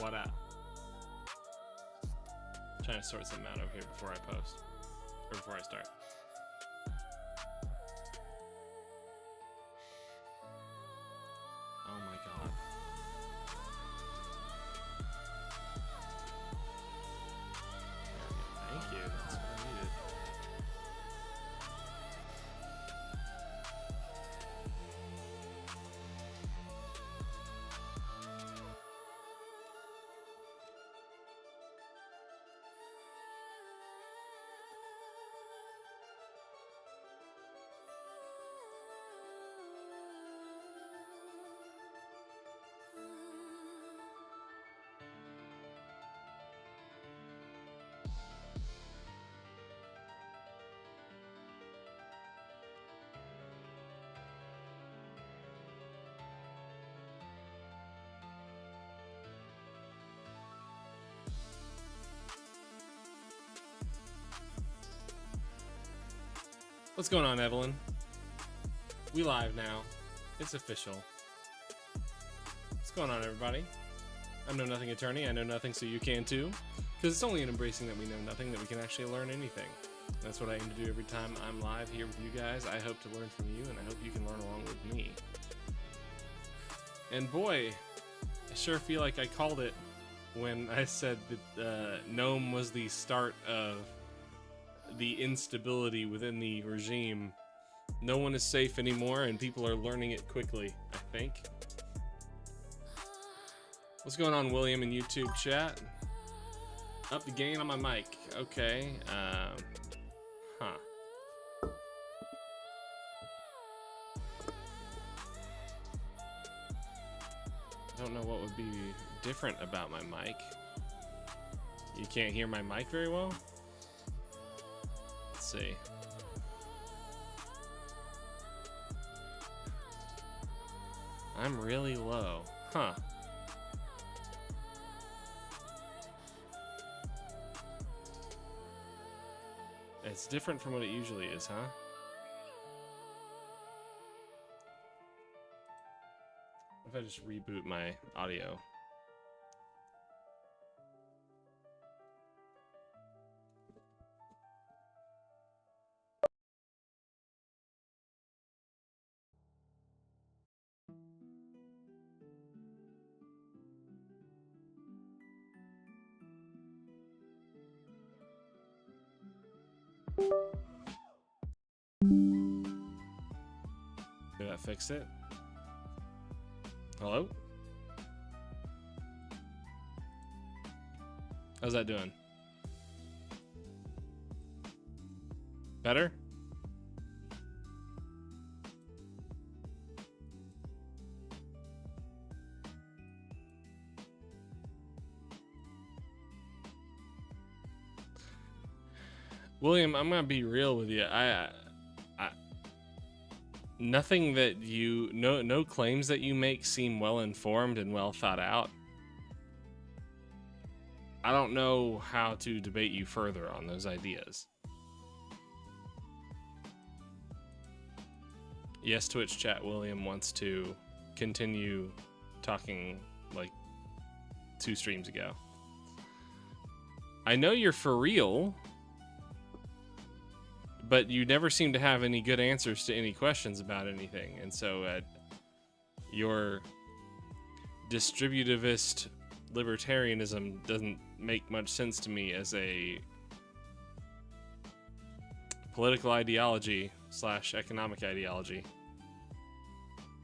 What up? I'm trying to sort something out over here before I post. Or before I start. Oh my god. Thank you. That's what I needed. What's going on, Evelyn? We live now. It's official. What's going on, everybody? I'm Know Nothing Attorney. I know nothing, so you can too. Because it's only in embracing that we know nothing that we can actually learn anything. That's what I aim to do every time I'm live here with you guys. I hope to learn from you, and I hope you can learn along with me. And boy, I sure feel like I called it when I said that Gnome was the start of the instability within the regime. No one is safe anymore, and people are learning it quickly, I think. What's going on, William, in YouTube chat? Up the gain on my mic. Okay. Huh. I don't know what would be different about my mic. You can't hear my mic very well? Let's see. I'm really low. Huh. It's different from what it usually is, huh? What if I just reboot my audio? Did that fix it? Hello? How's that doing? Better? William, I'm gonna be real with you. Nothing that you, no claims that you make seem well informed and well thought out. I don't know how to debate you further on those ideas. Yes, Twitch chat, William wants to continue talking like 2 streams ago. I know you're for real, but you never seem to have any good answers to any questions about anything. And so your distributivist libertarianism doesn't make much sense to me as a political ideology / economic ideology.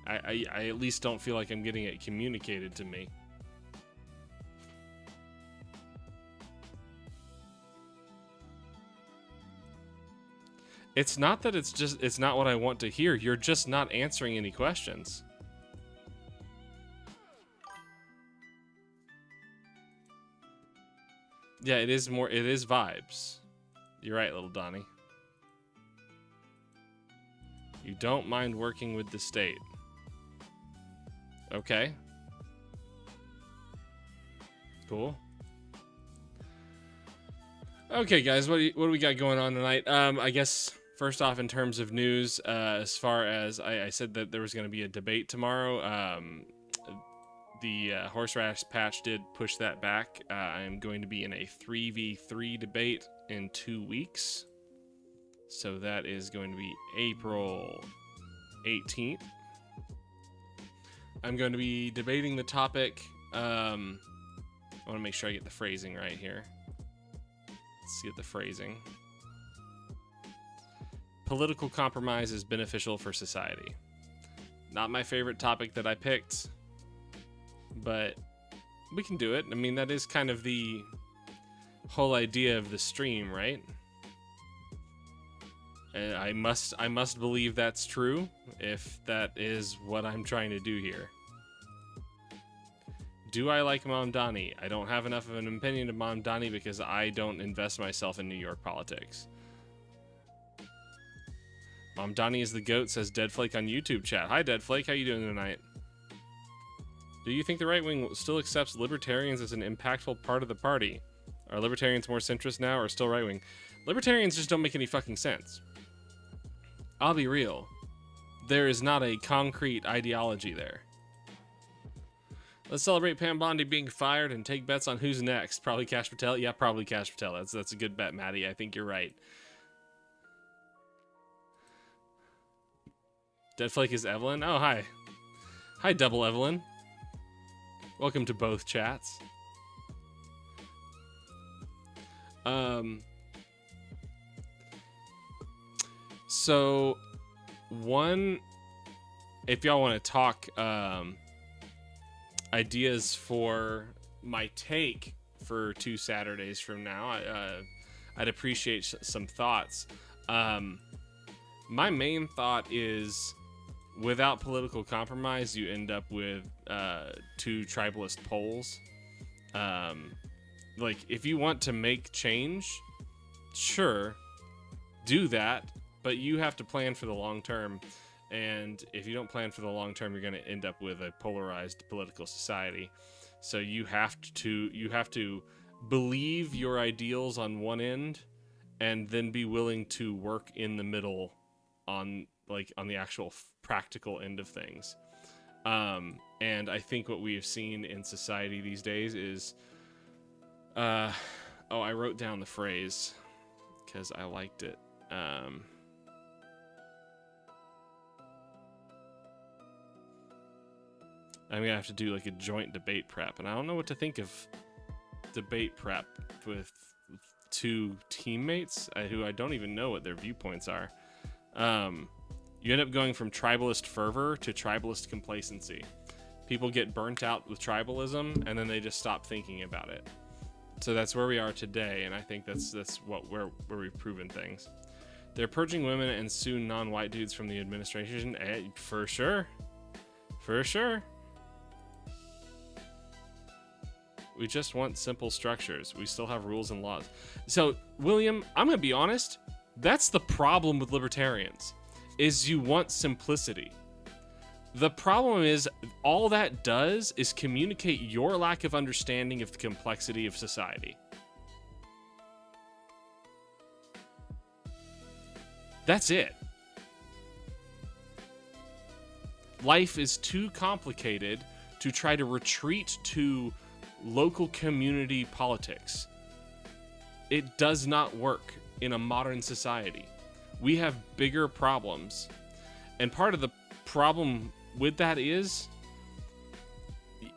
I at least don't feel like I'm getting it communicated to me. It's not that it's not what I want to hear. You're just not answering any questions. Yeah, it is vibes. You're right, little Donnie. You don't mind working with the state. Okay. Cool. Okay, guys, what do we got going on tonight? I guess first off, in terms of news, as far as I said that there was going to be a debate tomorrow, horseradish patch did push that back. I'm going to be in a 3v3 debate in 2 weeks. So that is going to be April 18th. I'm going to be debating the topic. I want to make sure I get the phrasing right here. Let's get the phrasing. Political compromise is beneficial for society. Not my favorite topic that I picked, but we can do it. I mean, that is kind of the whole idea of the stream, right? I must believe that's true if that is what I'm trying to do here. Do I like Mamdani? I don't have enough of an opinion of Mamdani because I don't invest myself in New York politics. Mamdani is the GOAT, says Deadflake on YouTube chat. Hi Deadflake, how you doing tonight? Do you think the right wing still accepts libertarians as an impactful part of the party? Are libertarians more centrist now or still right wing? Libertarians just don't make any fucking sense. I'll be real. There is not a concrete ideology there. Let's celebrate Pam Bondi being fired and take bets on who's next. Probably Kash Patel. Yeah, probably Kash Patel. That's a good bet, Maddie. I think you're right. Deadflake is Evelyn. Oh, hi. Hi, Double Evelyn. Welcome to both chats. So, if y'all want to talk ideas for my take for 2 Saturdays from now, I'd appreciate some thoughts. My main thought is, without political compromise, you end up with 2 tribalist poles. Like, if you want to make change, sure, do that, but you have to plan for the long term. And if you don't plan for the long term, you're going to end up with a polarized political society. So you have to believe your ideals on one end, and then be willing to work in the middle on the actual practical end of things. And I think what we have seen in society these days is, I wrote down the phrase because I liked it. I'm gonna have to do like a joint debate prep, and I don't know what to think of debate prep with 2 teammates who I don't even know what their viewpoints are. You end up going from tribalist fervor to tribalist complacency. People get burnt out with tribalism, and then they just stop thinking about it. So that's where we are today, and I think that's where we've proven things. They're purging women and soon non-white dudes from the administration. For sure. For sure. We just want simple structures. We still have rules and laws. So, William, I'm going to be honest. That's the problem with libertarians, is you want simplicity. The problem is all that does is communicate your lack of understanding of the complexity of society. That's it. Life is too complicated to try to retreat to local community politics. It does not work in a modern society. We have bigger problems. And part of the problem with that is,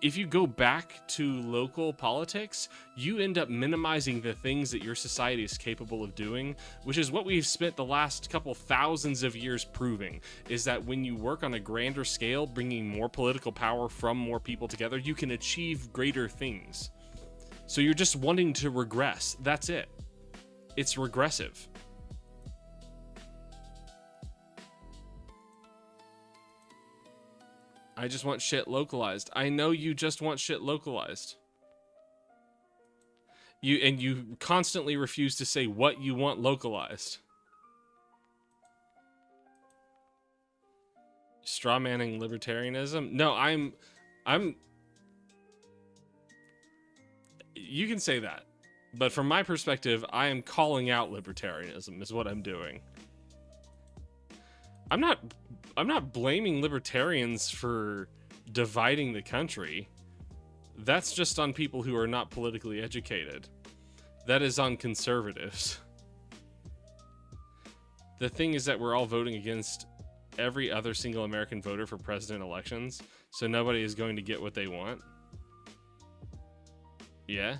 if you go back to local politics, you end up minimizing the things that your society is capable of doing, which is what we've spent the last couple thousands of years proving, is that when you work on a grander scale, bringing more political power from more people together, you can achieve greater things. So you're just wanting to regress. That's it. It's regressive. I just want shit localized. I know you just want shit localized. You constantly refuse to say what you want localized. Strawmanning libertarianism? No, I'm you can say that. But from my perspective, I am calling out libertarianism is what I'm doing. I'm not blaming libertarians for dividing the country. That's just on people who are not politically educated. That is on conservatives. The thing is that we're all voting against every other single American voter for president elections, so nobody is going to get what they want. Yeah.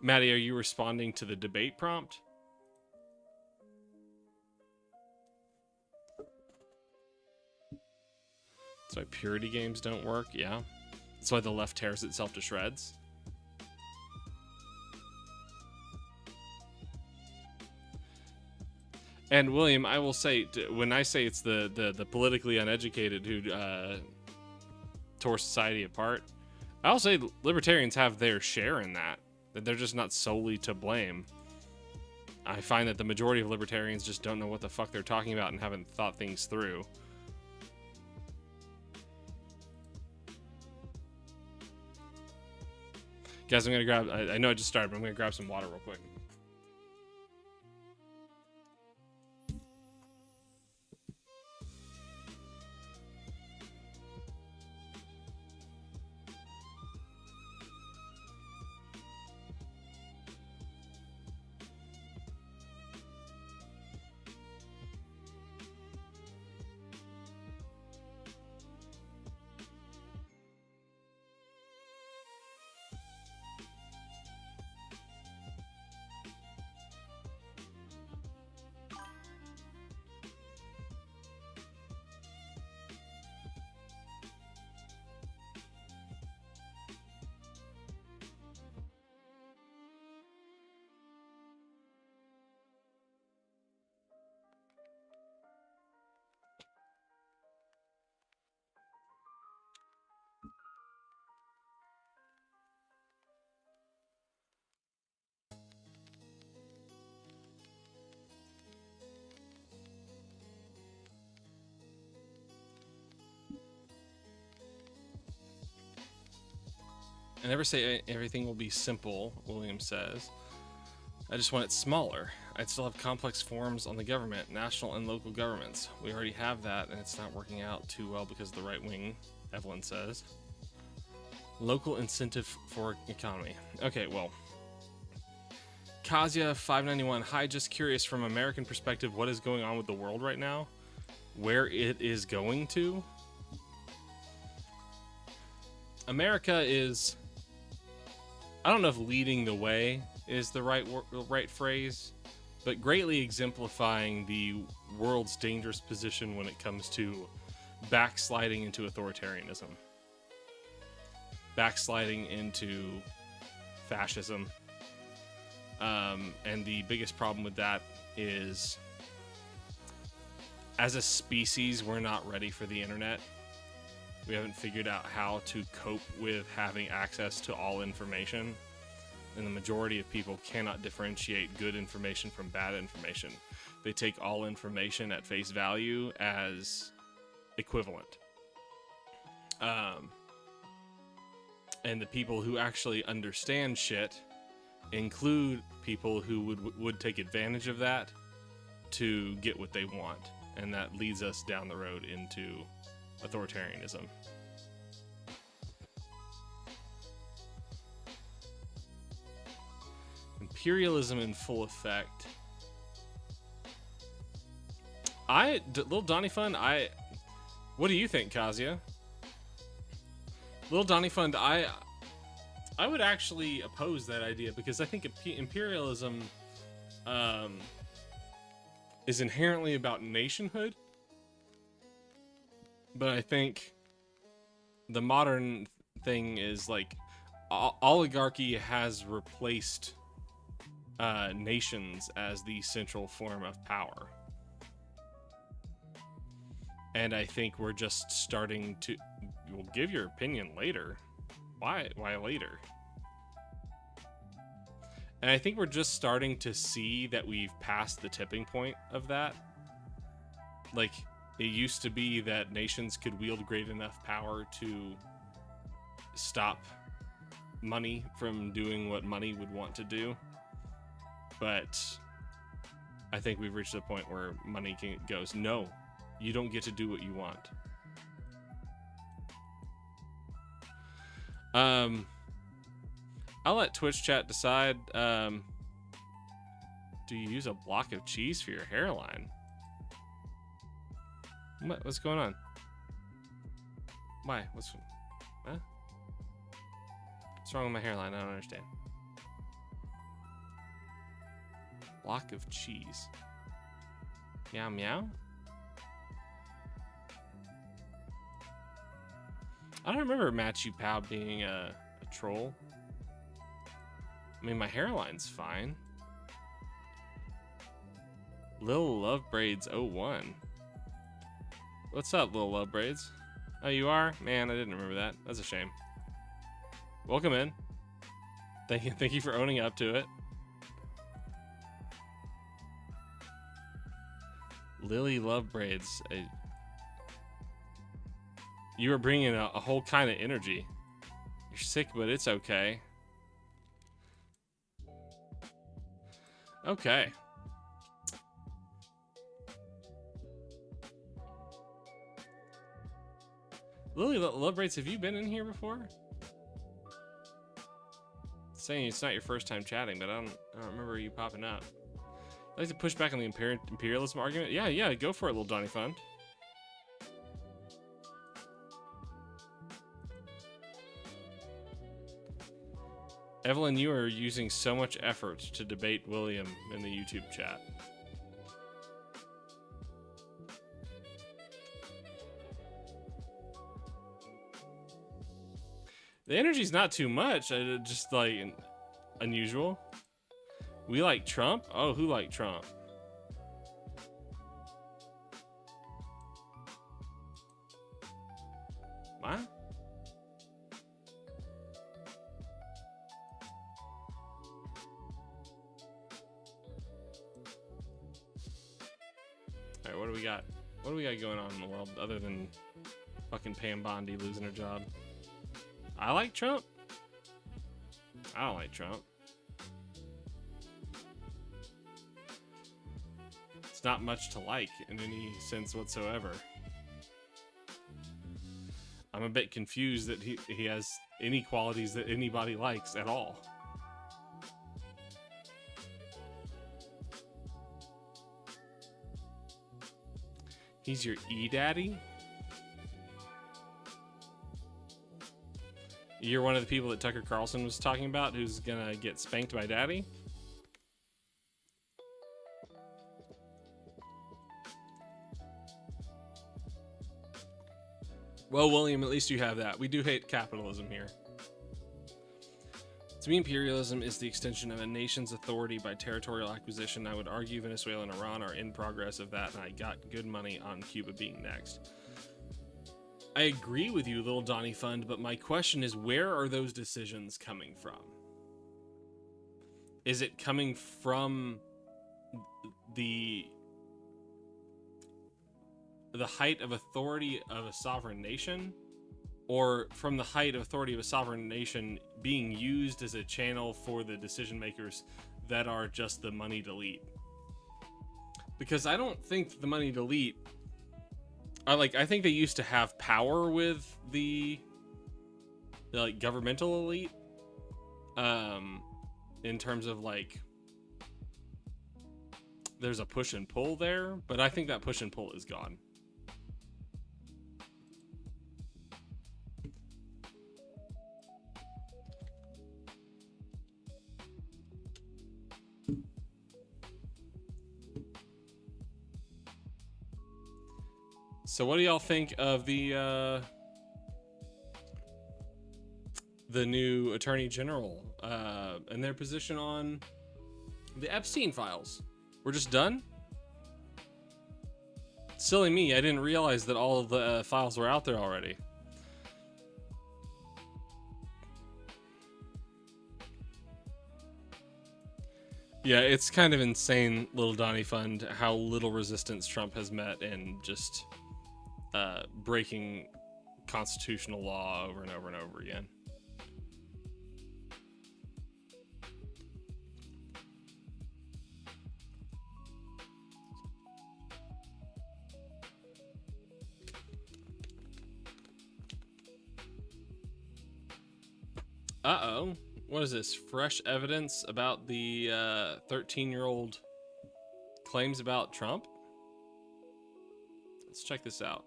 Maddie, are you responding to the debate prompt? That's why purity games don't work, yeah. That's why the left tears itself to shreds. And William, I will say, when I say it's the politically uneducated who tore society apart, I'll say libertarians have their share in that. That they're just not solely to blame. I find that the majority of libertarians just don't know what the fuck they're talking about and haven't thought things through. Guys, I'm gonna grab, I know I just started, but I'm gonna grab some water real quick. I never say everything will be simple, William says. I just want it smaller. I'd still have complex forms on the government, national and local governments. We already have that, and it's not working out too well because of the right wing, Evelyn says. Local incentive for economy. Okay, well. Kazia591. Hi, just curious from American perspective, what is going on with the world right now? Where it is going to? America is... I don't know if leading the way is the right phrase, but greatly exemplifying the world's dangerous position when it comes to backsliding into authoritarianism, backsliding into fascism. And the biggest problem with that is, as a species, we're not ready for the internet. We haven't figured out how to cope with having access to all information. And the majority of people cannot differentiate good information from bad information. They take all information at face value as equivalent. And the people who actually understand shit include people who would take advantage of that to get what they want. And that leads us down the road into authoritarianism. Imperialism in full effect. Little Donny Fund, what do you think, Kazia? Little Donny Fund, I would actually oppose that idea because I think imperialism is inherently about nationhood. But I think the modern thing is like oligarchy has replaced nations as the central form of power. And I think we're just starting to... You'll give your opinion later. Why later? And I think we're just starting to see that we've passed the tipping point of that. Like... It used to be that nations could wield great enough power to stop money from doing what money would want to do. But I think we've reached the point where money goes, no, you don't get to do what you want. I'll let Twitch chat decide. Do you use a block of cheese for your hairline? What's going on? Why? What's wrong with my hairline? I don't understand. Block of cheese. Meow meow. I don't remember Matthew Pow being a troll. I mean, my hairline's fine. Lil Love Braids 01. What's up, Lil Love Braids? Oh, you are? Man, I didn't remember that. That's a shame. Welcome in. Thank you for owning up to it. Lily Love Braids. You are bringing a whole kind of energy. You're sick, but it's okay. Okay. Lily Love Braids, have you been in here before? Saying it's not your first time chatting, but I don't remember you popping up. I'd like to push back on the imperialism argument. Yeah, go for it, little Donnie Fun. Evelyn, you are using so much effort to debate William in the YouTube chat. The energy's not too much, just like unusual. We like Trump? Oh, who liked Trump? What? Alright, what do we got? What do we got going on in the world other than fucking Pam Bondi losing her job? I like Trump. I don't like Trump. It's not much to like in any sense whatsoever. I'm a bit confused that he has any qualities that anybody likes at all. He's your E-daddy? You're one of the people that Tucker Carlson was talking about who's gonna get spanked by daddy? Well, William, at least you have that. We do hate capitalism here. To me, imperialism is the extension of a nation's authority by territorial acquisition. I would argue Venezuela and Iran are in progress of that, and I got good money on Cuba being next. I agree with you, little Donnie Fund, but my question is, where are those decisions coming from? Is it coming from the height of authority of a sovereign nation, or from the height of authority of a sovereign nation being used as a channel for the decision makers that are just the moneyed elite? Because I don't think the moneyed elite I think they used to have power with the like governmental elite, in terms of like there's a push and pull there, but I think that push and pull is gone. So what do y'all think of the new Attorney General and their position on the Epstein files? We're just done? Silly me, I didn't realize that all of the files were out there already. Yeah, it's kind of insane, little Donnie Fund, how little resistance Trump has met in just breaking constitutional law over and over and over again. Uh-oh. What is this? Fresh evidence about the 13-year-old claims about Trump? Let's check this out.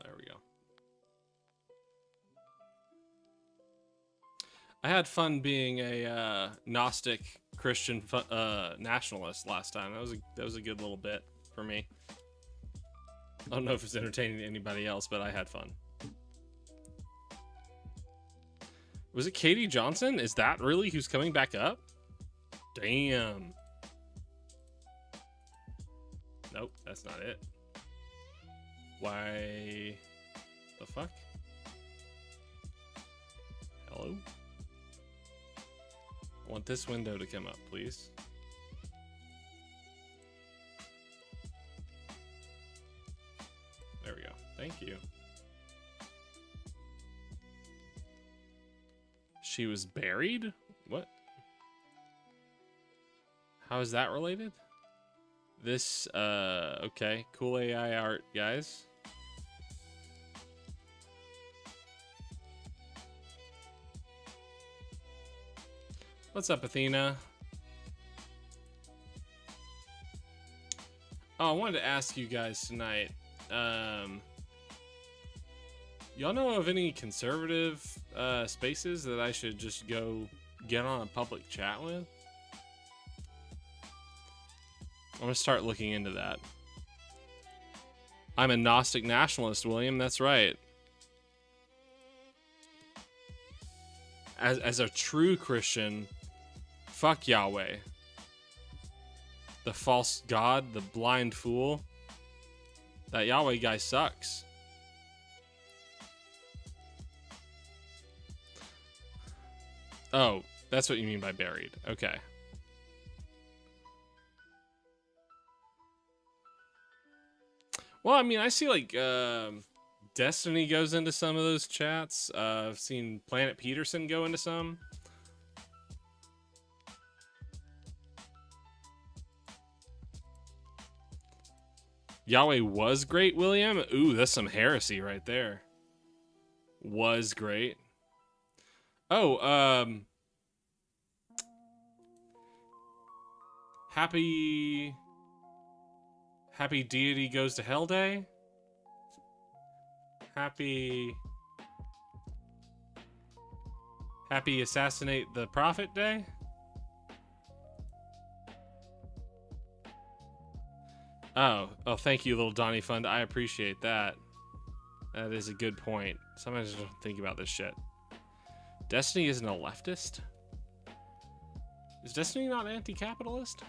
There we go. I had fun being a Gnostic Christian nationalist last time. That was a good little bit for me. I don't know if it's entertaining to anybody else, but I had fun. Was it Katie Johnson? Is that really who's coming back up? Damn. Nope, that's not it. Why the fuck? Hello? I want this window to come up, please. There we go. Thank you. She was buried? What? How is that related? This, okay. Cool AI art, guys. What's up, Athena? Oh, I wanted to ask you guys tonight. Y'all know of any conservative spaces that I should just go get on a public chat with? I'm gonna start looking into that. I'm a Gnostic nationalist, William. That's right. As a true Christian, fuck Yahweh. The false god, the blind fool. That Yahweh guy sucks. Oh, that's what you mean by buried. Okay. Well, I mean, I see like Destiny goes into some of those chats. I've seen Planet Peterson go into some. Yahweh was great, William. Ooh, that's some heresy right there. Was great. Oh, happy deity goes to hell day. Happy assassinate the prophet day. Oh, thank you, little Donnie Fund. I appreciate that. That is a good point. Sometimes I don't think about this shit. Destiny isn't a leftist? Is Destiny not anti-capitalist?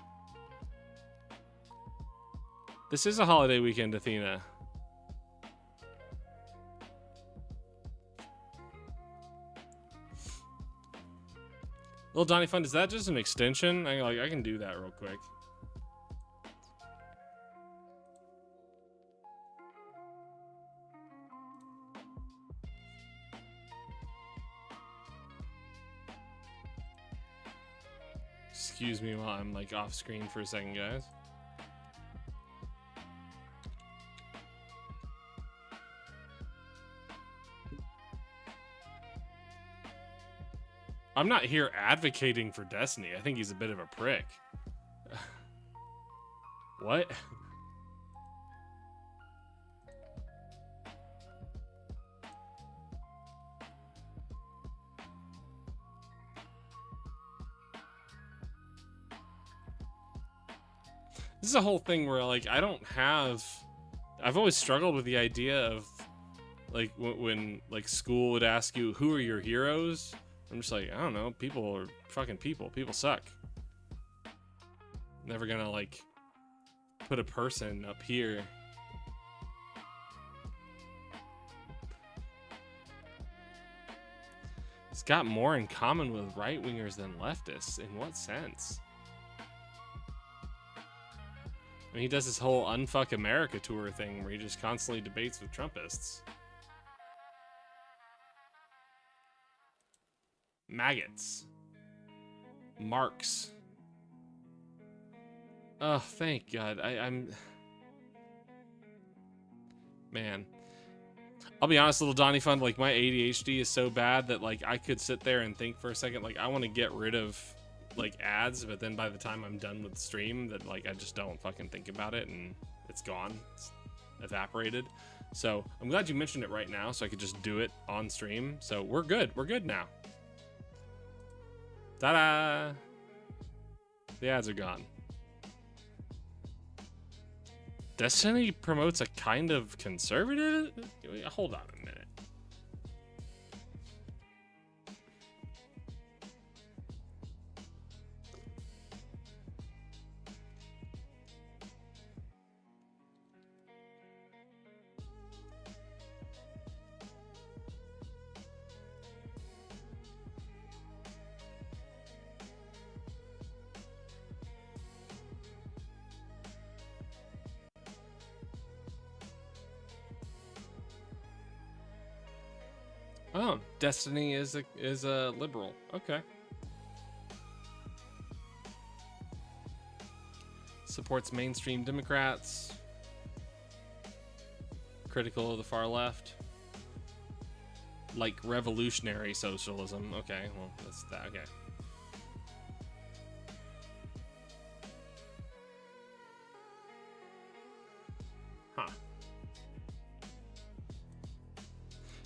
This is a holiday weekend, Athena. Little Donnie Fund, is that just an extension? I can do that real quick. Excuse me while I'm like off screen for a second, guys. I'm not here advocating for Destiny. I think he's a bit of a prick. What? This is a whole thing where like I've always struggled with the idea of like when like school would ask you who are your heroes. I'm just like, I don't know, people are fucking people. People suck. Never gonna like put a person up here. It's got more in common with right-wingers than leftists. In what sense? I mean, he does this whole Unfuck America tour thing where he just constantly debates with Trumpists. Maggots. Marks. Oh, thank God. I'm... Man. I'll be honest, little Donnie Fund, like my ADHD is so bad that like I could sit there and think for a second, like I want to get rid of like ads, but then by the time I'm done with the stream, that like I just don't fucking think about it and it's gone, it's evaporated. So I'm glad you mentioned it right now, so I could just do it on stream. So we're good now. Ta-da! The ads are gone. Destiny promotes a kind of conservative. Hold on a minute. Oh, Destiny is a liberal. Okay. Supports mainstream Democrats. Critical of the far left. Like revolutionary socialism. Okay, well, that's that. Okay. Huh.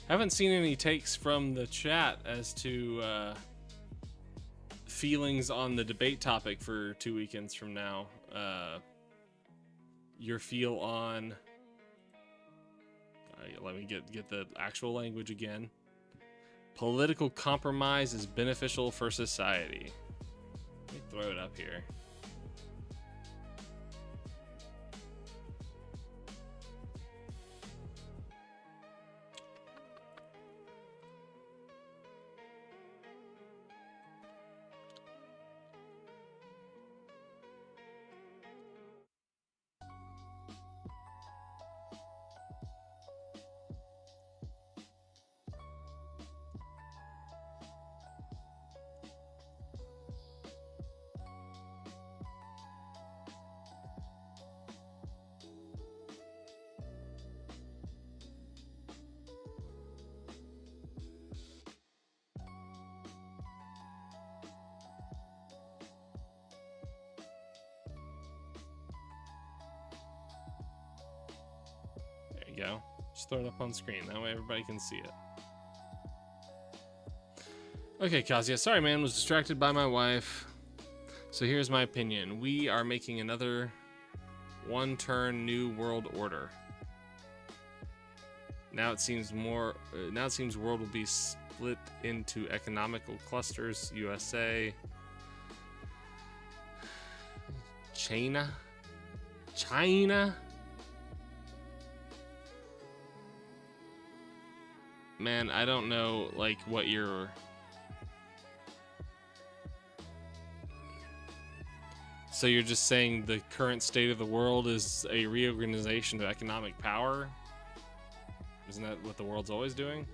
Haven't seen any takes from the chat as to feelings on the debate topic for 2 weekends from now. Your feel on... let me get the actual language again. Political compromise is beneficial for society. Let me throw it up here. Go. Just throw it up on screen. That way everybody can see it. Okay, Kazia. Sorry, man. Was distracted by my wife. So here's my opinion. We are making another one-turn new world order. Now it seems world will be split into economical clusters. USA, China. Man, I don't know, like, what you're... So you're just saying the current state of the world is a reorganization of economic power? Isn't that what the world's always doing?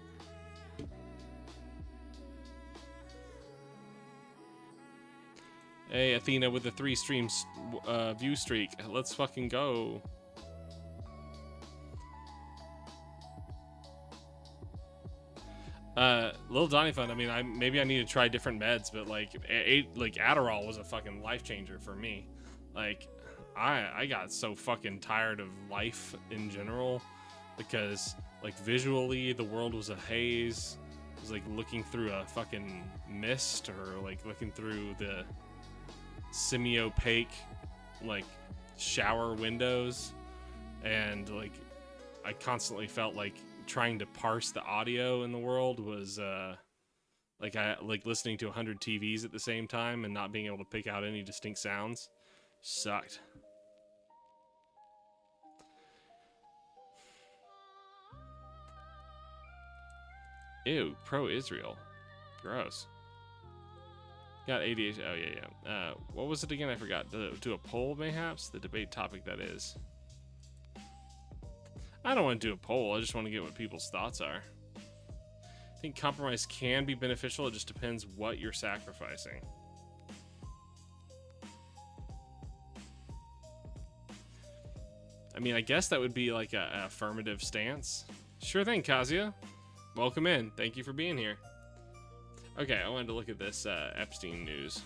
Hey, Athena with the 3 streams view streak. Let's fucking go. Little Donnie Fund, I mean, maybe I need to try different meds, but like Adderall was a fucking life changer for me. Like, I got so fucking tired of life in general because like visually the world was a haze. It was like looking through a fucking mist or like looking through the semi-opaque like shower windows, and like I constantly felt like trying to parse the audio in the world was like listening to 100 TVs at the same time and not being able to pick out any distinct sounds sucked. Ew, pro-Israel. Gross. Got ADHD. Oh, yeah. What was it again? I forgot. Do a poll, mayhaps? The debate topic, that is. I don't want to do a poll. I just want to get what people's thoughts are. I think compromise can be beneficial. It just depends what you're sacrificing. I mean, I guess that would be like an affirmative stance. Sure thing, Kazia. Welcome in. Thank you for being here. Okay, I wanted to look at this Epstein news.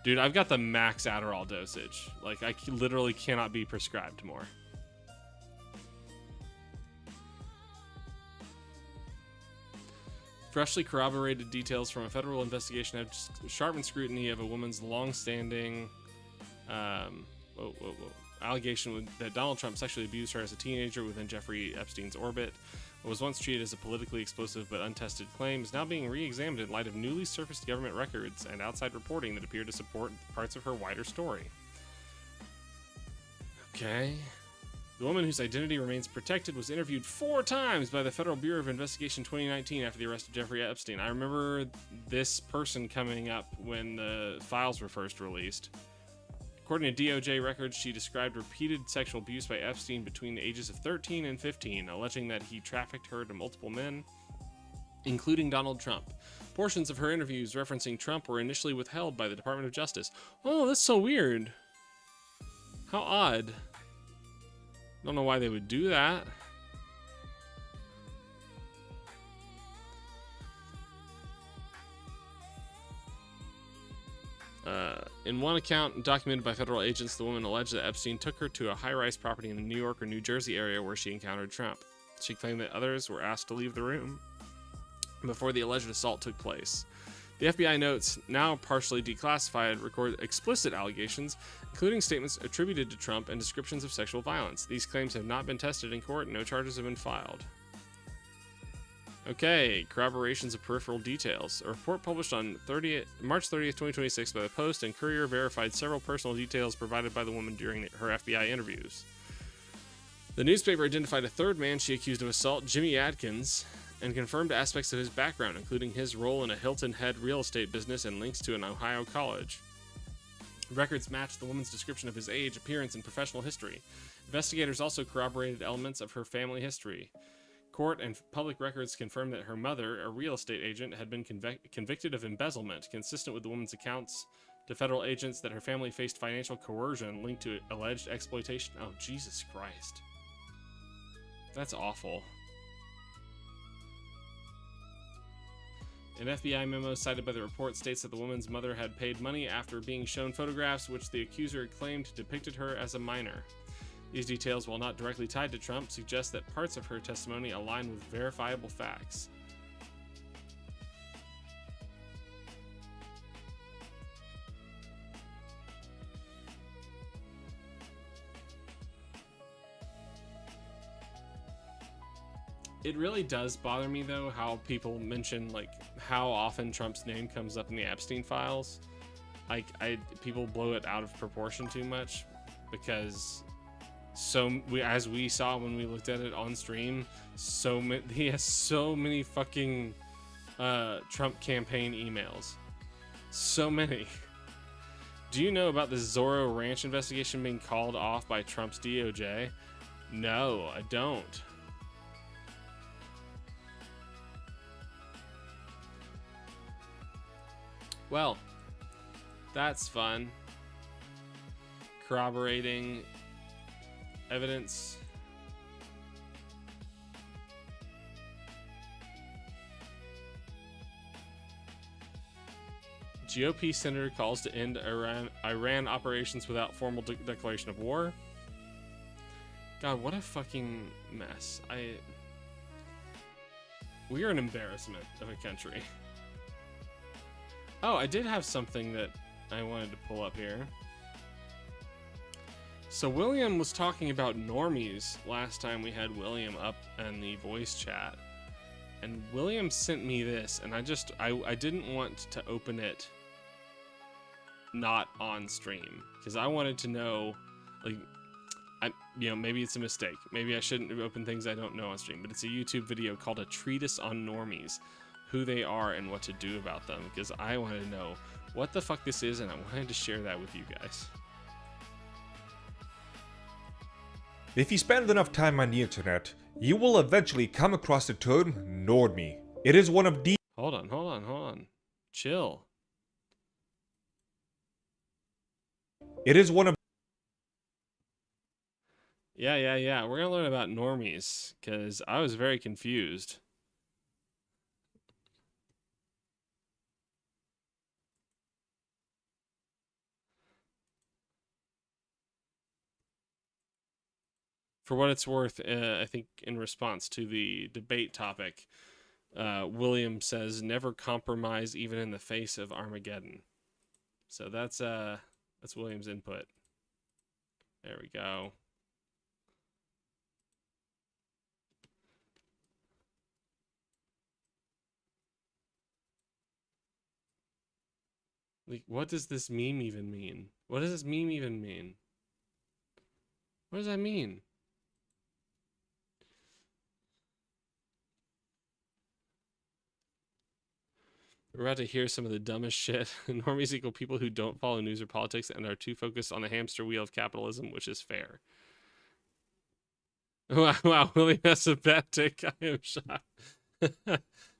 Dude, I've got the max Adderall dosage. Like, I literally cannot be prescribed more. Freshly corroborated details from a federal investigation have sharpened scrutiny of a woman's long-standing allegation that Donald Trump sexually abused her as a teenager within Jeffrey Epstein's orbit. What was once treated as a politically explosive but untested claim is now being re-examined in light of newly surfaced government records and outside reporting that appear to support parts of her wider story. Okay. The woman whose identity remains protected was interviewed 4 times by the Federal Bureau of Investigation 2019 after the arrest of Jeffrey Epstein. I remember this person coming up when the files were first released. According to DOJ records, she described repeated sexual abuse by Epstein between the ages of 13 and 15, alleging that he trafficked her to multiple men, including Donald Trump. Portions of her interviews referencing Trump were initially withheld by the Department of Justice. Oh, that's so weird. How odd. Don't know why they would do that. In one account documented by federal agents, the woman alleged that Epstein took her to a high-rise property in the New York or New Jersey area where she encountered Trump. She claimed that others were asked to leave the room before the alleged assault took place. The FBI notes, now partially declassified, record explicit allegations, including statements attributed to Trump and descriptions of sexual violence. These claims have not been tested in court and no charges have been filed. Okay, corroborations of peripheral details. A report published on March 30th, 2026 by the Post and Courier verified several personal details provided by the woman during her FBI interviews. The newspaper identified a third man she accused of assault, Jimmy Adkins, and confirmed aspects of his background, including his role in a Hilton Head real estate business and links to an Ohio college. Records matched the woman's description of his age, appearance, and professional history. Investigators also corroborated elements of her family history. Court and public records confirmed that her mother, a real estate agent, had been convicted of embezzlement, consistent with the woman's accounts to federal agents that her family faced financial coercion linked to alleged exploitation. Oh, Jesus Christ. That's awful. An FBI memo cited by the report states that the woman's mother had paid money after being shown photographs which the accuser claimed depicted her as a minor. These details, while not directly tied to Trump, suggest that parts of her testimony align with verifiable facts. It really does bother me, though, how people mention, like, how often Trump's name comes up in the Epstein files. Like, people blow it out of proportion too much, because as we saw when we looked at it on stream, he has so many fucking Trump campaign emails. So many. Do you know about the Zorro Ranch investigation being called off by Trump's DOJ? No, I don't. Well, that's fun. Corroborating evidence. GOP senator calls to end Iran operations without formal declaration of war. God, what a fucking mess. We are an embarrassment of a country. Oh, I did have something that I wanted to pull up here. So William was talking about normies last time we had William up in the voice chat. And William sent me this, and I didn't want to open it not on stream, because I wanted to know, like, maybe it's a mistake. Maybe I shouldn't have opened things I don't know on stream, but it's a YouTube video called A Treatise on Normies, who they are and what to do about them, because I wanted to know what the fuck this is, and I wanted to share that with you guys. If you spend enough time on the internet, you will eventually come across the term normie. It is one of the— Hold on. Chill. It is one of— Yeah. We're gonna learn about normies, because I was very confused. For what it's worth, I think in response to the debate topic, William says, "Never compromise, even in the face of Armageddon." So that's William's input. There we go. Like, what does this meme even mean? What does this meme even mean? What does that mean? We're about to hear some of the dumbest shit. Normies equal people who don't follow news or politics and are too focused on the hamster wheel of capitalism, which is fair. Wow, Willie has a bad take. I am shocked.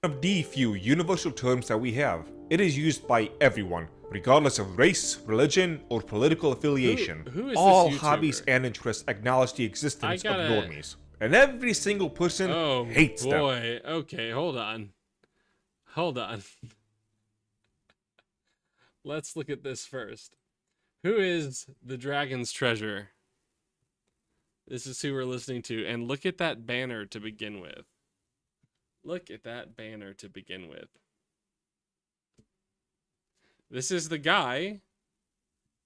Of the few universal terms that we have. It is used by everyone, regardless of race, religion, or political affiliation. Who is all this YouTuber? hobbies and interests acknowledge the existence gotta- of normies. And every single person hates them. Okay, hold on. Let's look at this first. Who is the Dragon's Treasure? This is who we're listening to. And look at that banner to begin with. This is the guy.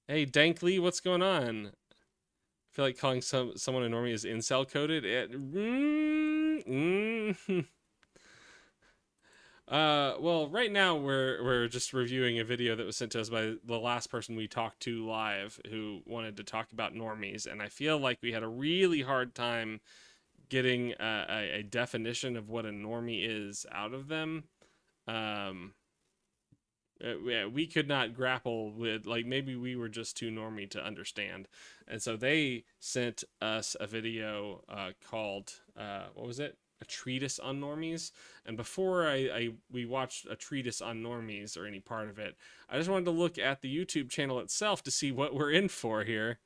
Hey, Dankley, what's going on? I feel like calling someone a normie is incel coded. Well, right now we're just reviewing a video that was sent to us by the last person we talked to live who wanted to talk about normies, and I feel like we had a really hard time getting a definition of what a normie is out of them. We could not grapple with, like, maybe we were just too normie to understand, and so they sent us a video called what was it? A treatise on normies. And before we watched a treatise on normies or any part of it, I just wanted to look at the YouTube channel itself to see what we're in for here.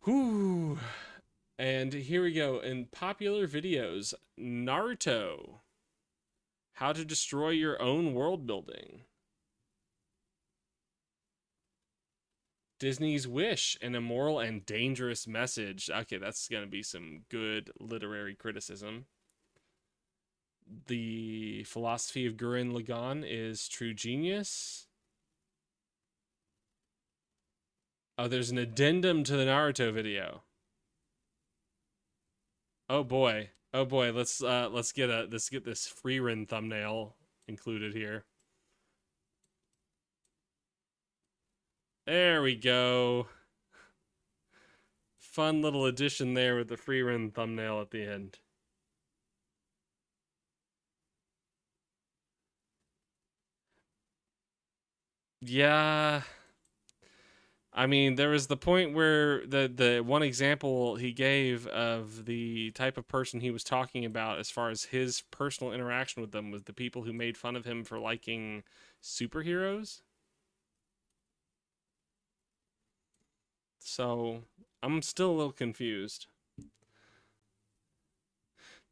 Whew. And here we go. In popular videos, Naruto. How to destroy your own world building. Disney's Wish, an immoral and dangerous message. Okay, that's going to be some good literary criticism. The philosophy of Gurren Lagann is true genius. Oh, there's an addendum to the Naruto video. Oh boy. Let's get this Freerun thumbnail included here. There we go. Fun little addition there with the Freerun thumbnail at the end. Yeah. I mean, there was the point where the one example he gave of the type of person he was talking about as far as his personal interaction with them was the people who made fun of him for liking superheroes. So, I'm still a little confused.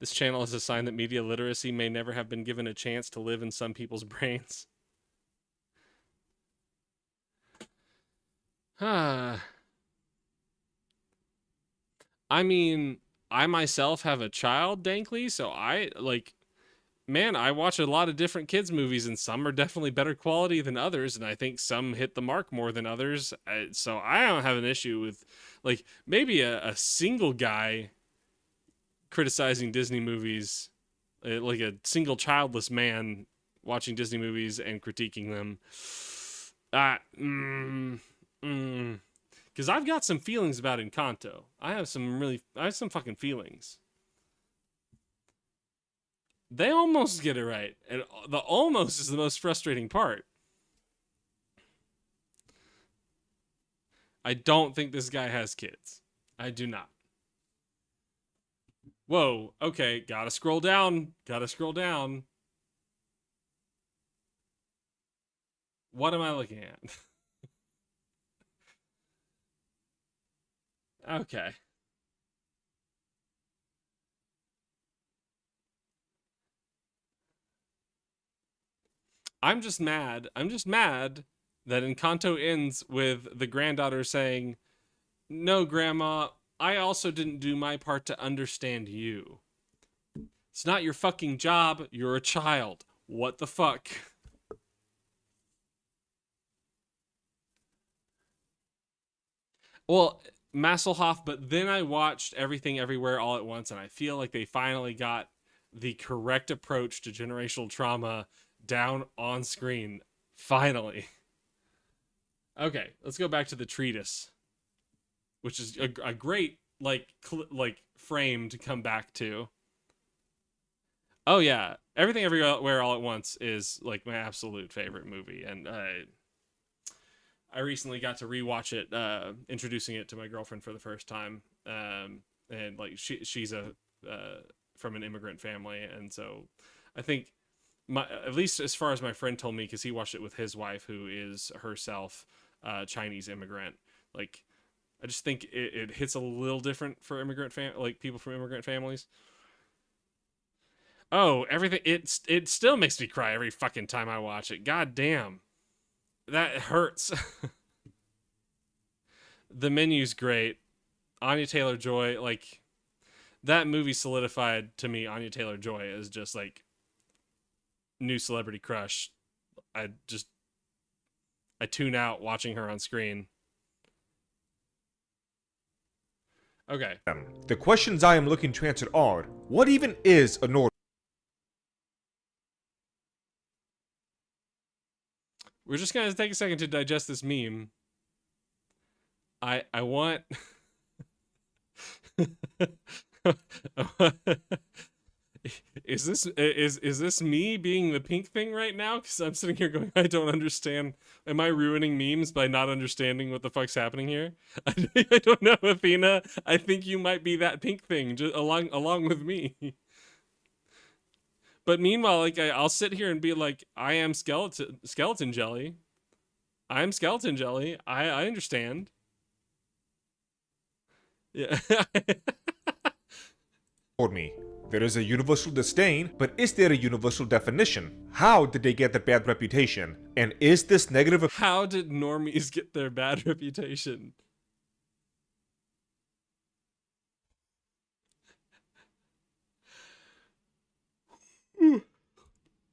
This channel is a sign that media literacy may never have been given a chance to live in some people's brains. I mean, I myself have a child, Dankley, so I watch a lot of different kids movies, and some are definitely better quality than others, and I think some hit the mark more than others. So I don't have an issue with, like, maybe a single guy criticizing Disney movies, like a single childless man watching Disney movies and critiquing them. Because I've got some feelings about Encanto. I have some fucking feelings. They almost get it right, and the almost is the most frustrating part. I don't think this guy has kids. I do not. Whoa, okay, gotta scroll down. What am I looking at? Okay. I'm just mad. I'm just mad that Encanto ends with the granddaughter saying, "No, Grandma, I also didn't do my part to understand you. It's not your fucking job. You're a child. What the fuck?" Well, Masselhoff, but then I watched Everything Everywhere All at Once, and I feel like they finally got the correct approach to generational trauma down on screen. Finally. Okay, let's go back to the treatise, which is a great like frame to come back to. Oh yeah, Everything Everywhere All at Once is like my absolute favorite movie, and I recently got to rewatch it, introducing it to my girlfriend for the first time, and like she's a from an immigrant family, and so I think my at least as far as my friend told me, because he watched it with his wife, who is herself Chinese immigrant. Like I just think it hits a little different for like people from immigrant families. Oh, everything it still makes me cry every fucking time I watch it. God damn. That hurts. The menu's great. Anya Taylor-Joy, like that movie solidified to me Anya Taylor-Joy as just like new celebrity crush. I just I tune out watching her on screen. Okay. The questions I am looking to answer are, what even is a Nord? We're just gonna take a second to digest this meme. I want is this me being the pink thing right now? Because I'm sitting here going, I don't understand. Am I ruining memes by not understanding what the fuck's happening here? I don't know, Athena. I think you might be that pink thing, just along with me. But meanwhile, like I'll sit here and be like, I am skeleton jelly. I am skeleton jelly. I understand. Yeah. Me. There is a universal disdain, but is there a universal definition? How did they get the bad reputation? And is this negative? How did normies get their bad reputation?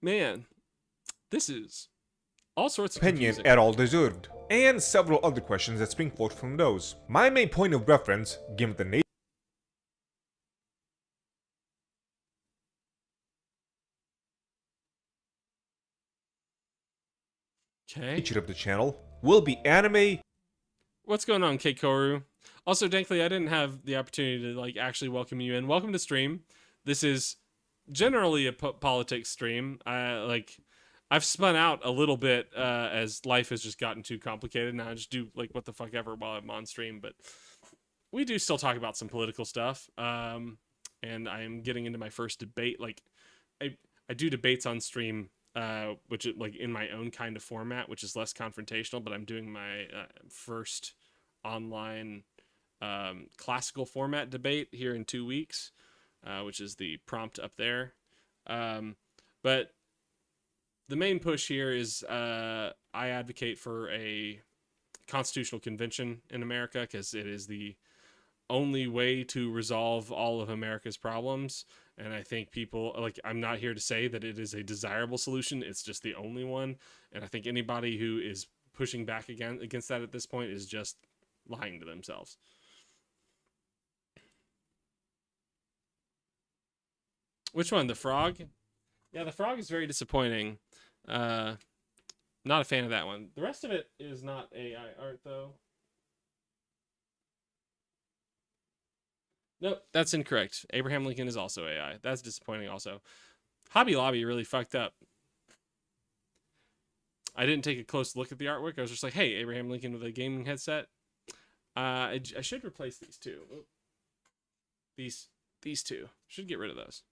Man, this is all sorts of Opinion confusing. at all deserved, and several other questions that spring forth from those. My main point of reference, given the nature of the channel, will be anime. What's going on, Keikoru? Also, Dankley, I didn't have the opportunity to like actually welcome you in. Welcome to stream. This is generally a politics stream. I've spun out a little bit as life has just gotten too complicated. Now I just do like what the fuck ever while I'm on stream, but we do still talk about some political stuff. And I am getting into my first debate. Like, I do debates on stream, which is like in my own kind of format, which is less confrontational. But I'm doing my first online classical format debate here in 2 weeks, which is the prompt up there. But the main push here is I advocate for a constitutional convention in America because it is the only way to resolve all of America's problems. And I think people, like, I'm not here to say that it is a desirable solution. It's just the only one. And I think anybody who is pushing back against that at this point is just lying to themselves. Which one? The frog? Yeah, the frog is very disappointing. Not a fan of that one. The rest of it is not AI art, though. Nope, that's incorrect. Abraham Lincoln is also AI. That's disappointing also. Hobby Lobby really fucked up. I didn't take a close look at the artwork. I was just like, hey, Abraham Lincoln with a gaming headset. I should replace these two. These two. Should get rid of those.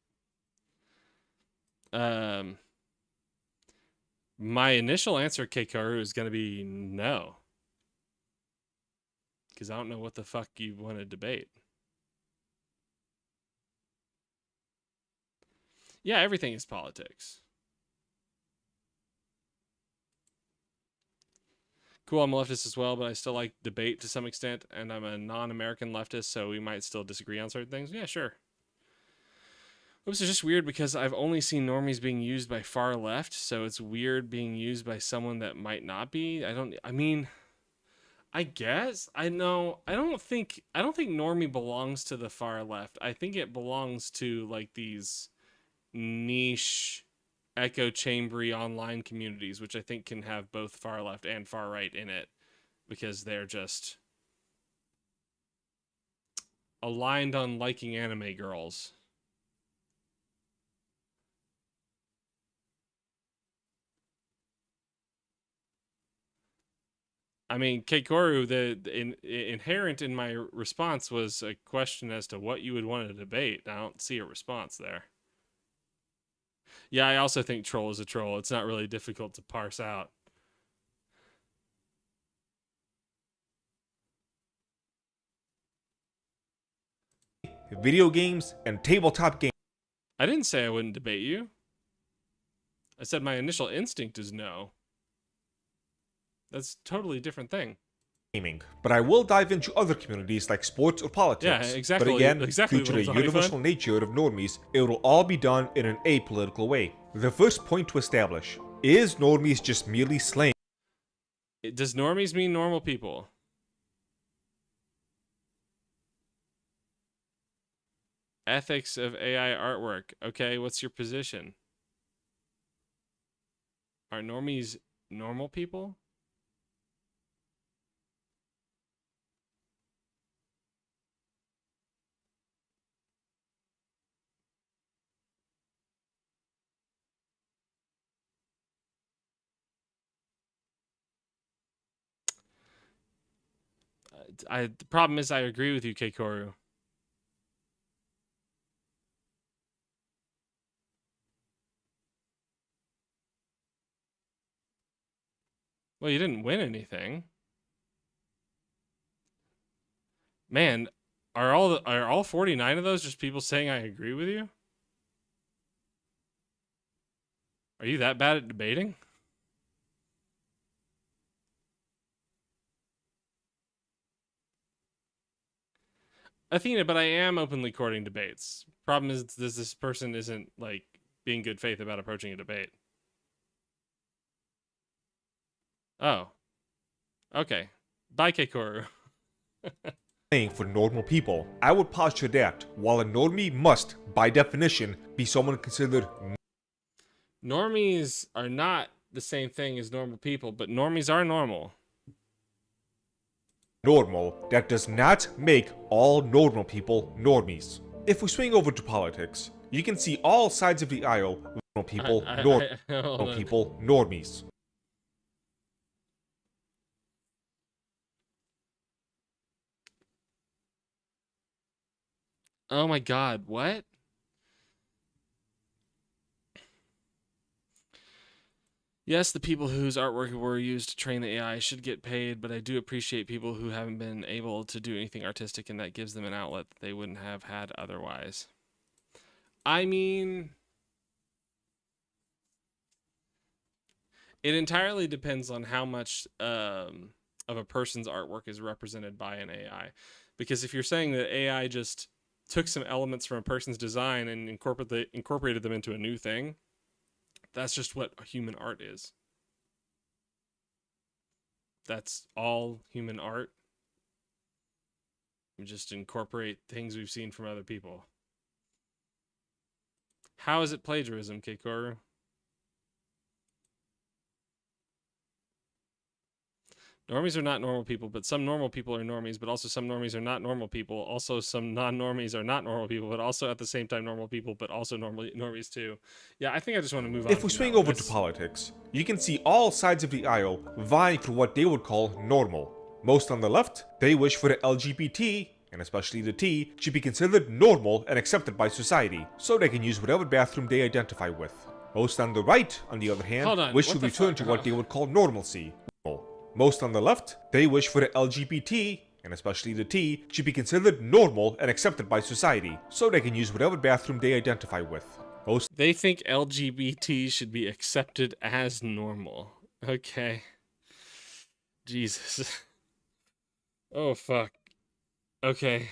My initial answer, Keikaru, is going to be no. Because I don't know what the fuck you want to debate. Yeah, everything is politics. Cool, I'm a leftist as well, but I still like debate to some extent, and I'm a non-American leftist, so we might still disagree on certain things. Yeah, sure. Oops, it's just weird because I've only seen normies being used by far left, so it's weird being used by someone that might not be. I mean, I guess I know. I don't think normie belongs to the far left. I think it belongs to like these niche echo chambery online communities, which I think can have both far left and far right in it, because they're just aligned on liking anime girls. I mean, Keikoru, inherent in my response was a question as to what you would want to debate. I don't see a response there. Yeah, I also think troll is a troll. It's not really difficult to parse out. Video games and tabletop games. I didn't say I wouldn't debate you. I said my initial instinct is no. That's a totally different thing. Gaming, but I will dive into other communities like sports or politics. Yeah, exactly. But again, exactly due to the universal nature of normies, it will all be done in an apolitical way. The first point to establish, is normies just merely slang? Does normies mean normal people? Ethics of AI artwork. Okay, what's your position? Are normies normal people? The problem is I agree with you, Keikoru. Well, you didn't win anything. Man, are all 49 of those just people saying I agree with you? Are you that bad at debating? Athena, but I am openly courting debates. Problem is, this person isn't like being good faith about approaching a debate. Oh. Okay. Bye, Keikoru. For normal people. I would posture that, while a normie must, by definition, be someone considered normies are not the same thing as normal people, but normies are normal. Normal, that does not make all normal people normies. If we swing over to politics, you can see all sides of the aisle. Normal people, normal people, normies. Oh my god, what? Yes, the people whose artwork were used to train the AI should get paid, but I do appreciate people who haven't been able to do anything artistic, and that gives them an outlet that they wouldn't have had otherwise. I mean, it entirely depends on how much of a person's artwork is represented by an AI. Because if you're saying that AI just took some elements from a person's design and incorporated them into a new thing, that's just what human art is. That's all human art. We just incorporate things we've seen from other people. How is it plagiarism, Keikoru? Normies are not normal people, but some normal people are normies, but also some normies are not normal people. Also, some non-normies are not normal people, but also at the same time normal people, but also normies too. Yeah, I think I just want to move on. If we swing over to politics, you can see all sides of the aisle vying for what they would call normal. Most on the left, they wish for the LGBT, and especially the T, should be considered normal and accepted by society, so they can use whatever bathroom they identify with. Most on the right, on the other hand, wish to return to what they would call normalcy. Most on the left, they wish for the LGBT, and especially the T, should be considered normal and accepted by society, so they can use whatever bathroom they identify with. They think LGBT should be accepted as normal. Okay. Jesus. Oh, fuck. Okay.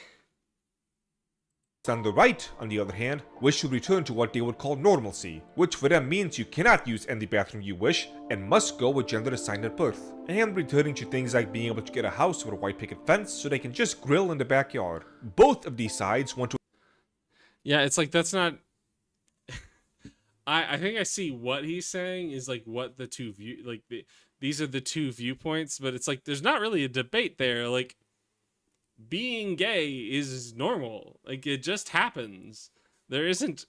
On the right, on the other hand, wish to return to what they would call normalcy, which for them means you cannot use any bathroom you wish and must go with gender assigned at birth, and returning to things like being able to get a house with a white picket fence so they can just grill in the backyard. Both of these sides want to... Yeah, it's like that's not... I think I see what he's saying is like what the two these are the two viewpoints, but it's like there's not really a debate there. Like, being gay is normal. Like, it just happens. There isn't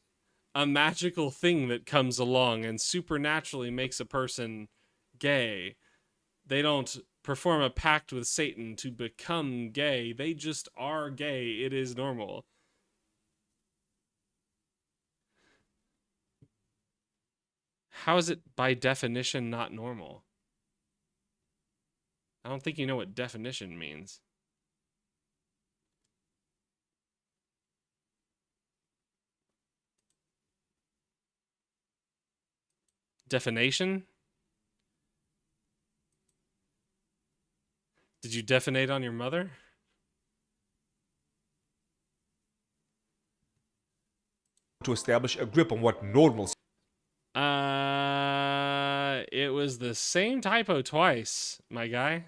a magical thing that comes along and supernaturally makes a person gay. They don't perform a pact with Satan to become gay. They just are gay. It is normal. How is it by definition not normal? I don't think you know what definition means. Definition? Did you definite on your mother? To establish a grip on what normalcy It was the same typo twice, my guy.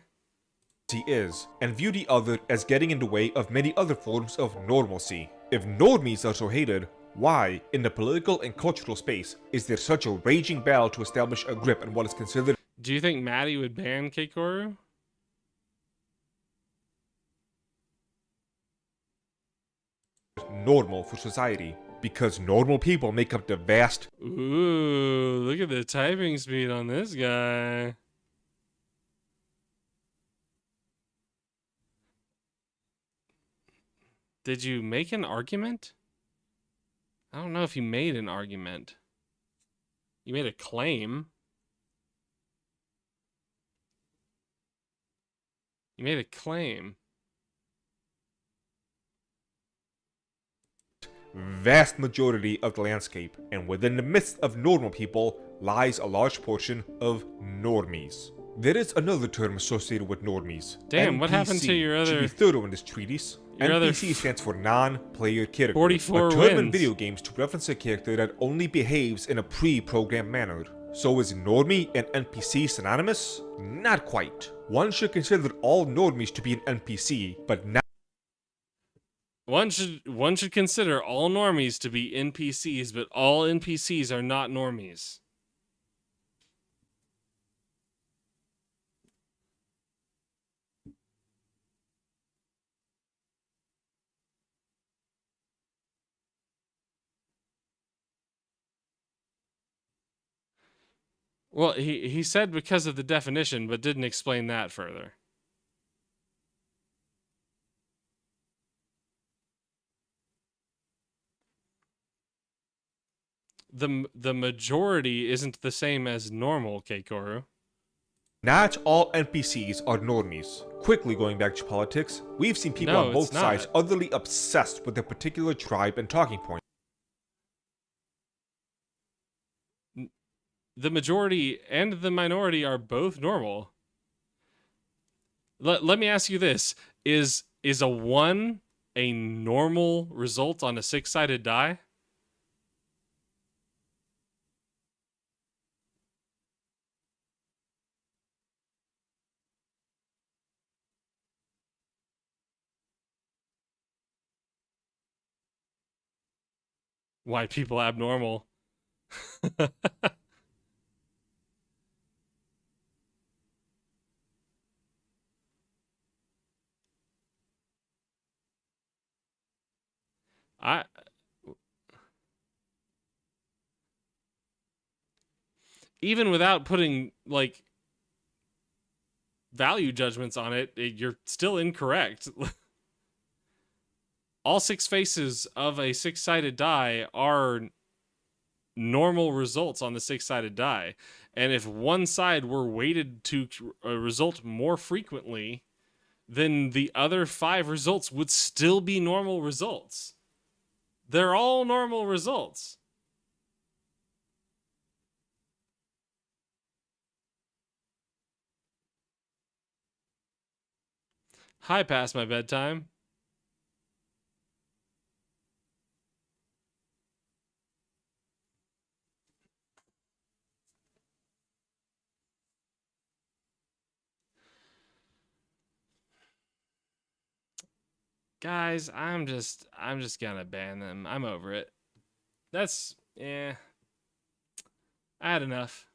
is, and view the other as getting in the way of many other forms of normalcy. If normies are so hated, why, in the political and cultural space, is there such a raging battle to establish a grip on what is considered... Do you think Maddie would ban Keikoru? normal for society? Because normal people make up the vast... Ooh, look at the typing speed on this guy. Did you make an argument? I don't know if you made an argument. You made a claim. You made a claim. Vast majority of the landscape, and within the midst of normal people lies a large portion of normies. There is another term associated with normies. Damn, what happened to your should other... be thorough in this treatise. NPC stands for non-player character, 44 a term wins. in video games to reference a character that only behaves in a pre-programmed manner. So is normie and NPC synonymous? Not quite. One should consider all normies to be an NPC, but not... One should consider all normies to be NPCs, but all NPCs are not normies. Well, he said because of the definition, but didn't explain that further. The majority isn't the same as normal, Keikoru. Not all NPCs are normies. Quickly going back to politics, we've seen people on both sides utterly obsessed with a particular tribe and talking point. The majority and the minority are both normal. Let me ask you this. Is a 1 a normal result on a 6-sided die? White people abnormal. Even without putting like value judgments on it, you're still incorrect. All 6 faces of a 6-sided die are normal results on the 6-sided die. And if one side were weighted to result more frequently then the other 5 results would still be normal results. They're all normal results. Hi, past my bedtime. Guys, I'm just gonna ban them. I'm over it. That's I had enough.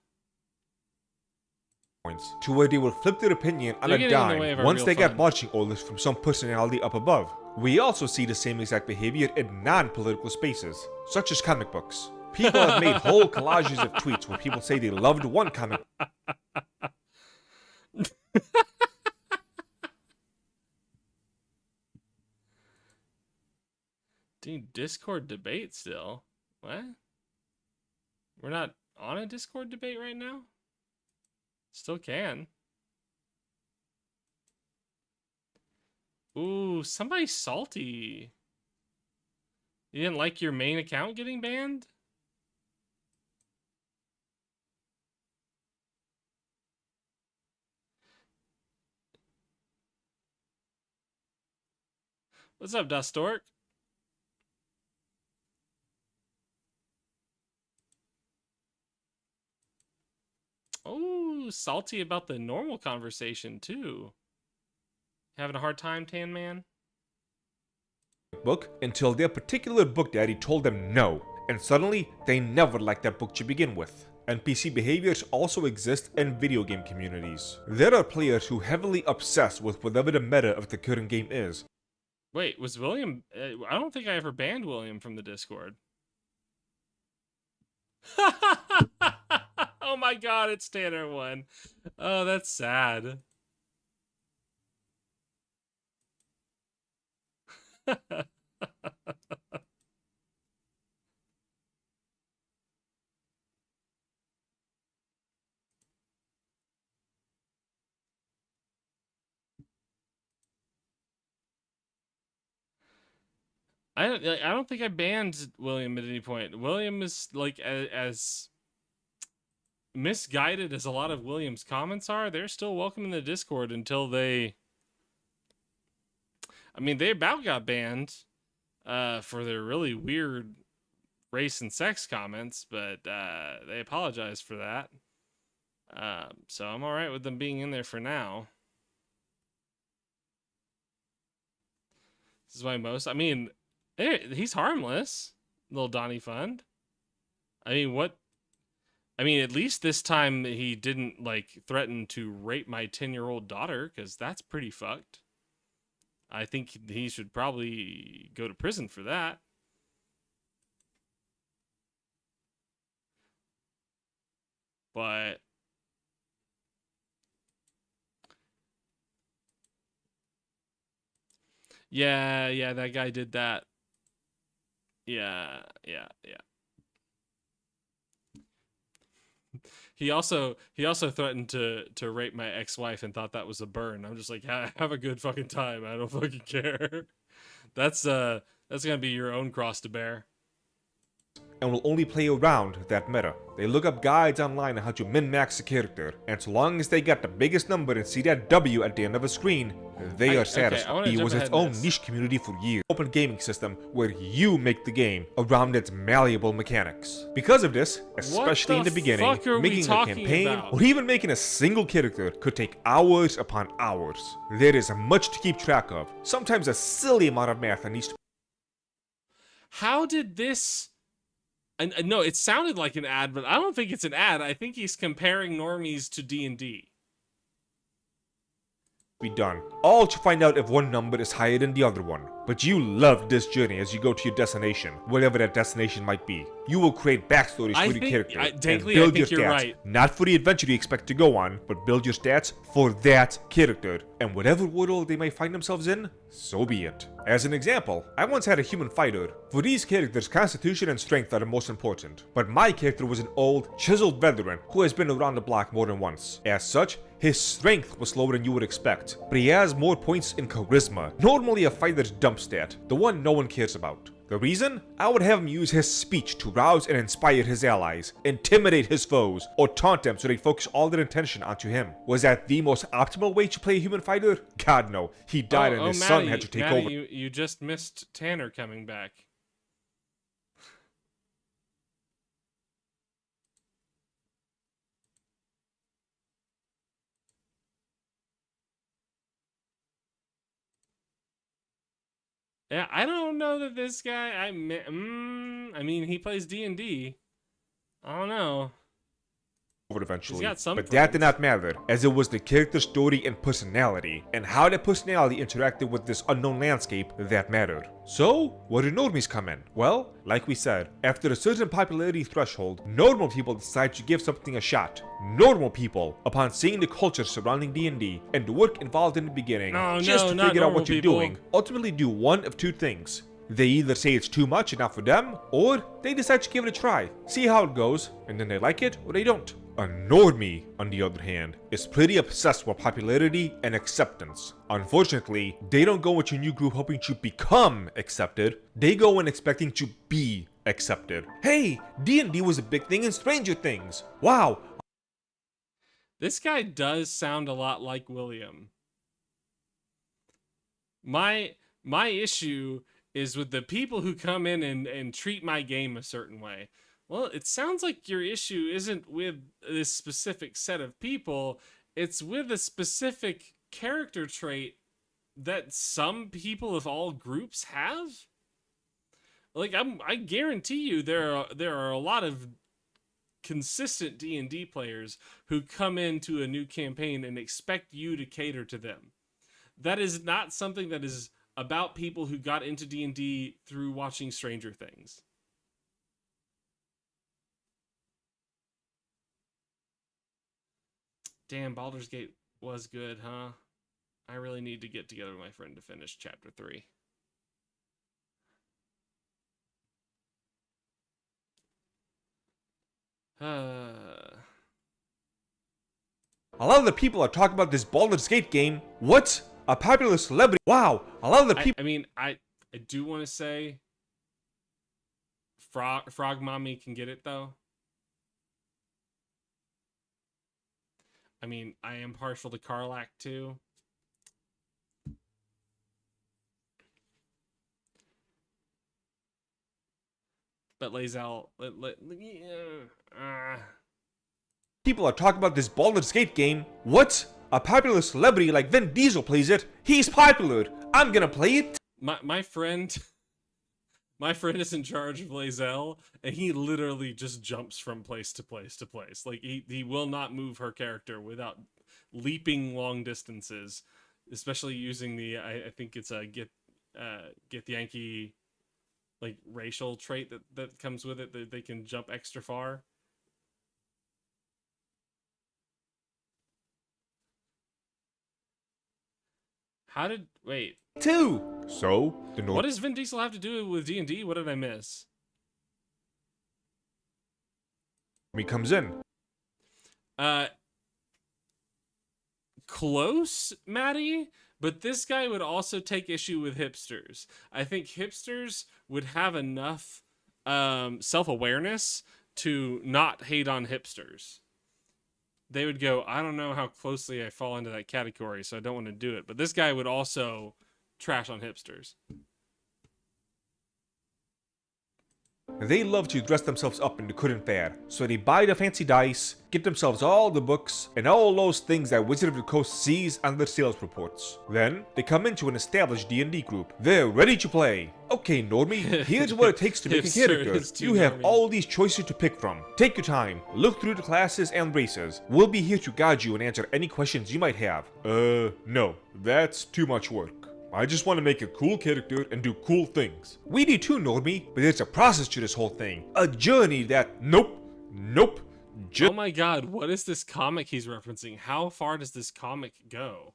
Points to where they will flip their opinion on They're a getting in the way of dime our once real they get fun. marching orders from some personality up above. We also see the same exact behavior in non-political spaces, such as comic books. People have made whole collages of tweets where people say they loved one comic. Dude, Discord debate still? What? We're not on a Discord debate right now? Still can. Ooh, somebody's salty. You didn't like your main account getting banned? What's up, Dustork? Oh, salty about the normal conversation, too. Having a hard time, Tan Man? Book until their particular book daddy told them no, and suddenly they never liked that book to begin with. NPC behaviors also exist in video game communities. There are players who heavily obsess with whatever the meta of the current game is. Wait, was William... I don't think I ever banned William from the Discord. Oh my god, it's Tanner 1. Oh, that's sad. I don't think I banned William at any point. William is like as misguided as a lot of William's comments are. They're still welcome in the Discord until they. I mean, they about got banned for their really weird race and sex comments, but they apologized for that. So I'm all right with them being in there for now. This is why most. I mean. He's harmless, little Donnie Fund. I mean, what? I mean, at least this time he didn't like threaten to rape my 10-year-old daughter, because that's pretty fucked. I think he should probably go to prison for that. But yeah, that guy did that. Yeah. He also threatened to rape my ex-wife and thought that was a burn. I'm just like, have a good fucking time. I don't fucking care. That's gonna be your own cross to bear. And will only play around that meta. They look up guides online on how to min-max a character, and so long as they get the biggest number and see that W at the end of a screen, they are satisfied. It was its own niche community for years. Open gaming system where you make the game around its malleable mechanics. Because of this, especially in the beginning, making a campaign or even making a single character could take hours upon hours. There is much to keep track of, sometimes a silly amount of math that needs to. How did this... No, it sounded like an ad, but I don't think it's an ad. I think he's comparing normies to D&D. Be done, all to find out if one number is higher than the other one. But you love this journey as you go to your destination, whatever that destination might be. You will create backstories for your character and build your stats, right. not for the adventure you expect to go on, but build your stats for that character. And whatever world they may find themselves in, so be it. As an example, I once had a human fighter. For these characters, constitution and strength are the most important. But my character was an old, chiseled veteran who has been around the block more than once. As such, his strength was lower than you would expect, but he has more points in charisma, normally a fighter's dump stat, the one no one cares about. The reason? I would have him use his speech to rouse and inspire his allies, intimidate his foes, or taunt them so they focus all their attention onto him. Was that the most optimal way to play a human fighter? God no, he died and his son had to take over. You just missed Tanner coming back. Yeah, I don't know that this guy. I mean, he plays D&D. I don't know. Eventually, but friends. That did not matter, as it was the character's story and personality, and how that personality interacted with this unknown landscape that mattered. So, where do normies come in? Well, like we said, after a certain popularity threshold, normal people decide to give something a shot. Normal people, upon seeing the culture surrounding D&D and the work involved in the beginning, just to figure out what you're doing, ultimately do one of two things. They either say it's too much and not for them, or they decide to give it a try, see how it goes, and then they like it or they don't. A normie, on the other hand, is pretty obsessed with popularity and acceptance. Unfortunately, they don't go into a new group hoping to become accepted, they go in expecting to be accepted. Hey, D&D was a big thing in Stranger Things. Wow. This guy does sound a lot like William. My issue is with the people who come in and treat my game a certain way. Well, it sounds like your issue isn't with this specific set of people, it's with a specific character trait that some people of all groups have. Like, I guarantee you there are a lot of consistent D&D players who come into a new campaign and expect you to cater to them. That is not something that is about people who got into D&D through watching Stranger Things. Damn, Baldur's Gate was good, huh? I really need to get together with my friend to finish chapter 3. A lot of the people are talking about this Baldur's Gate game. What? A popular celebrity? Wow, a lot of the people. I mean, I do want to say Frog Mommy can get it, though. I mean, I am partial to Karlach, too. But Lae'zel... People are talking about this Baldur's Gate game. What? A popular celebrity like Vin Diesel plays it. He's popular. I'm gonna play it. My friend... My friend is in charge of Lae'zel, and he literally just jumps from place to place to place. Like, he will not move her character without leaping long distances, especially using the, I think it's a get the Yankee, like, racial trait that comes with it, that they can jump extra far. Wait. 2. So, what does Vin Diesel have to do with D&D? What did I miss? He comes in. Close, Maddie, but this guy would also take issue with hipsters. I think hipsters would have enough self-awareness to not hate on hipsters. They would go, I don't know how closely I fall into that category, so I don't want to do it. But this guy would also trash on hipsters. They love to dress themselves up in the current fad, so they buy the fancy dice, get themselves all the books, and all those things that Wizard of the Coast sees on their sales reports. Then, they come into an established D&D group. They're ready to play. Okay, normie, here's what it takes to make a character. You have all these choices to pick from. Take your time, look through the classes and races. We'll be here to guide you and answer any questions you might have. No, that's too much work. I just want to make a cool character and do cool things. We do too, Normie, but there's a process to this whole thing. A journey that, nope. Oh my god, what is this comic he's referencing? How far does this comic go?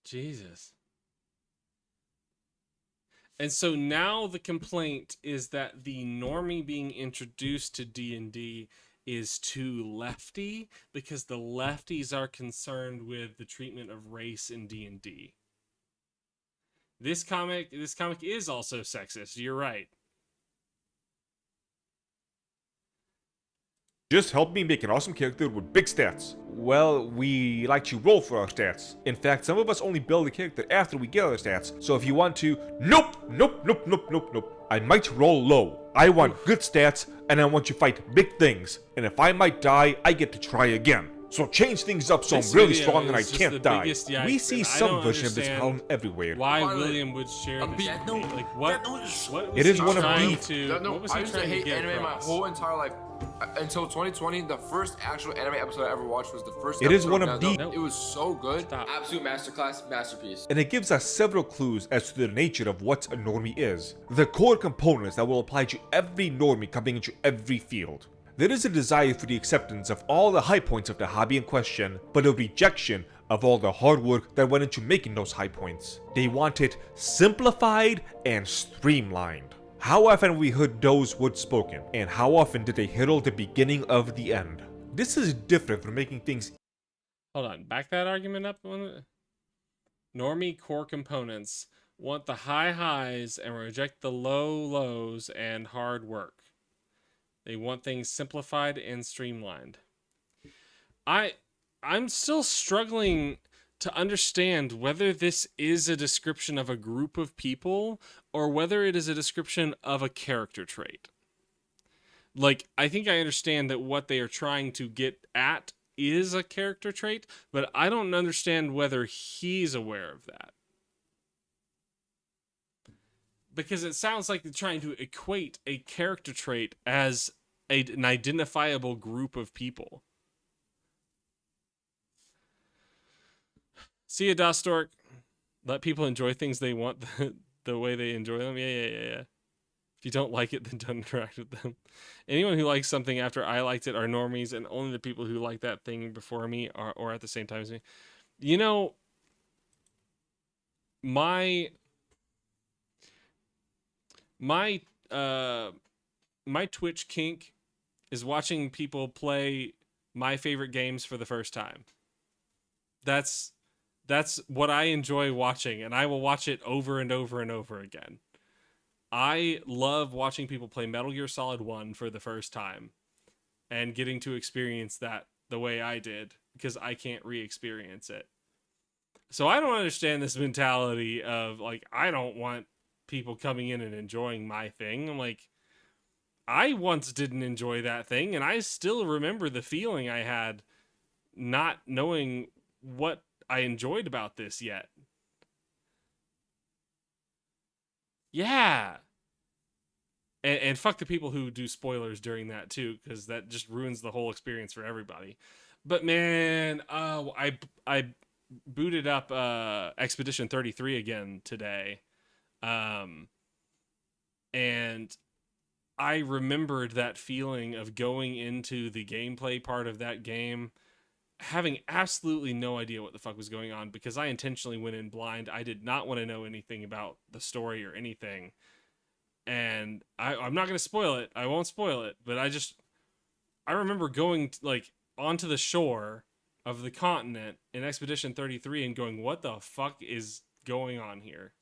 Jesus. And so now the complaint is that the normie being introduced to D&D is too lefty because the lefties are concerned with the treatment of race in D&D. This comic is also sexist. You're right. Just help me make an awesome character with big stats. Well, we like to roll for our stats. In fact, some of us only build a character after we get our stats. So if you want to, nope. I might roll low. I want good stats, and I want to fight big things. And if I might die, I get to try again. So change things up so I'm really strong and I can't die. We see some version of this problem everywhere. Why William would share this? Like what? It is one of the. I used to hate anime my whole entire life. Until 2020, the first actual anime episode I ever watched was the first. It is one of the. It was so good. Stop. Absolute masterclass, masterpiece. And it gives us several clues as to the nature of what a normie is. The core components that will apply to every normie coming into every field. There is a desire for the acceptance of all the high points of the hobby in question, but a rejection of all the hard work that went into making those high points. They want it simplified and streamlined. How often have we heard those words spoken, and how often did they herald the beginning of the end? This is different from making things. Hold on, back that argument up. Normie core components want the high highs and reject the low lows and hard work. They want things simplified and streamlined. I'm still struggling to understand whether this is a description of a group of people or whether it is a description of a character trait. Like, I think I understand that what they are trying to get at is a character trait, but I don't understand whether he's aware of that. Because it sounds like they're trying to equate a character trait as an identifiable group of people. See ya, Dostork. Let people enjoy things they want the way they enjoy them. Yeah. If you don't like it, then don't interact with them. Anyone who likes something after I liked it are normies, and only the people who like that thing before me are, or at the same time as me. You know, my Twitch kink is watching people play my favorite games for the first time. That's what I enjoy watching, and I will watch it over and over and over again. I love watching people play Metal Gear Solid 1 for the first time and getting to experience that the way I did, because I can't re-experience it. So I don't understand this mentality of, like, I don't want people coming in and enjoying my thing. I'm like, I once didn't enjoy that thing, and I still remember the feeling I had not knowing what I enjoyed about this yet. Yeah. And fuck the people who do spoilers during that too, because that just ruins the whole experience for everybody. But man, I booted up Expedition 33 again today. And I remembered that feeling of going into the gameplay part of that game having absolutely no idea what the fuck was going on, because I intentionally went in blind. I did not want to know anything about the story or anything. And I'm not going to spoil it. I won't spoil it. But I remember going onto the shore of the continent in Expedition 33 and going, what the fuck is going on here?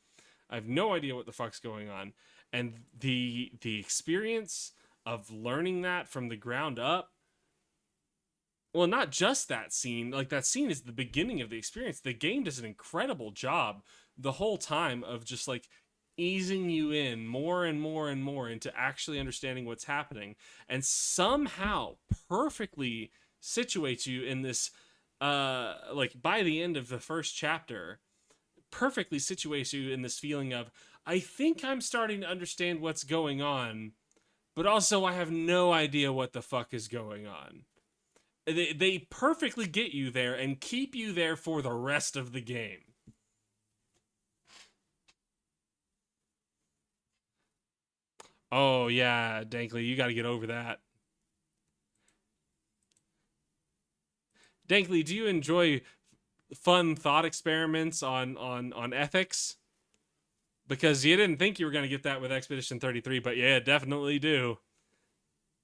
I have no idea what the fuck's going on. And the experience of learning that from the ground up, well, not just that scene. Like, that scene is the beginning of the experience. The game does an incredible job the whole time of just, easing you in more and more and more into actually understanding what's happening. And somehow perfectly situates you in this, by the end of the first chapter, perfectly situates you in this feeling of, I think I'm starting to understand what's going on, but also I have no idea what the fuck is going on. They perfectly get you there and keep you there for the rest of the game. Oh yeah, Dankley, you got to get over that. Dankley, do you enjoy fun thought experiments on ethics? Because you didn't think you were going to get that with Expedition 33, but yeah, definitely do.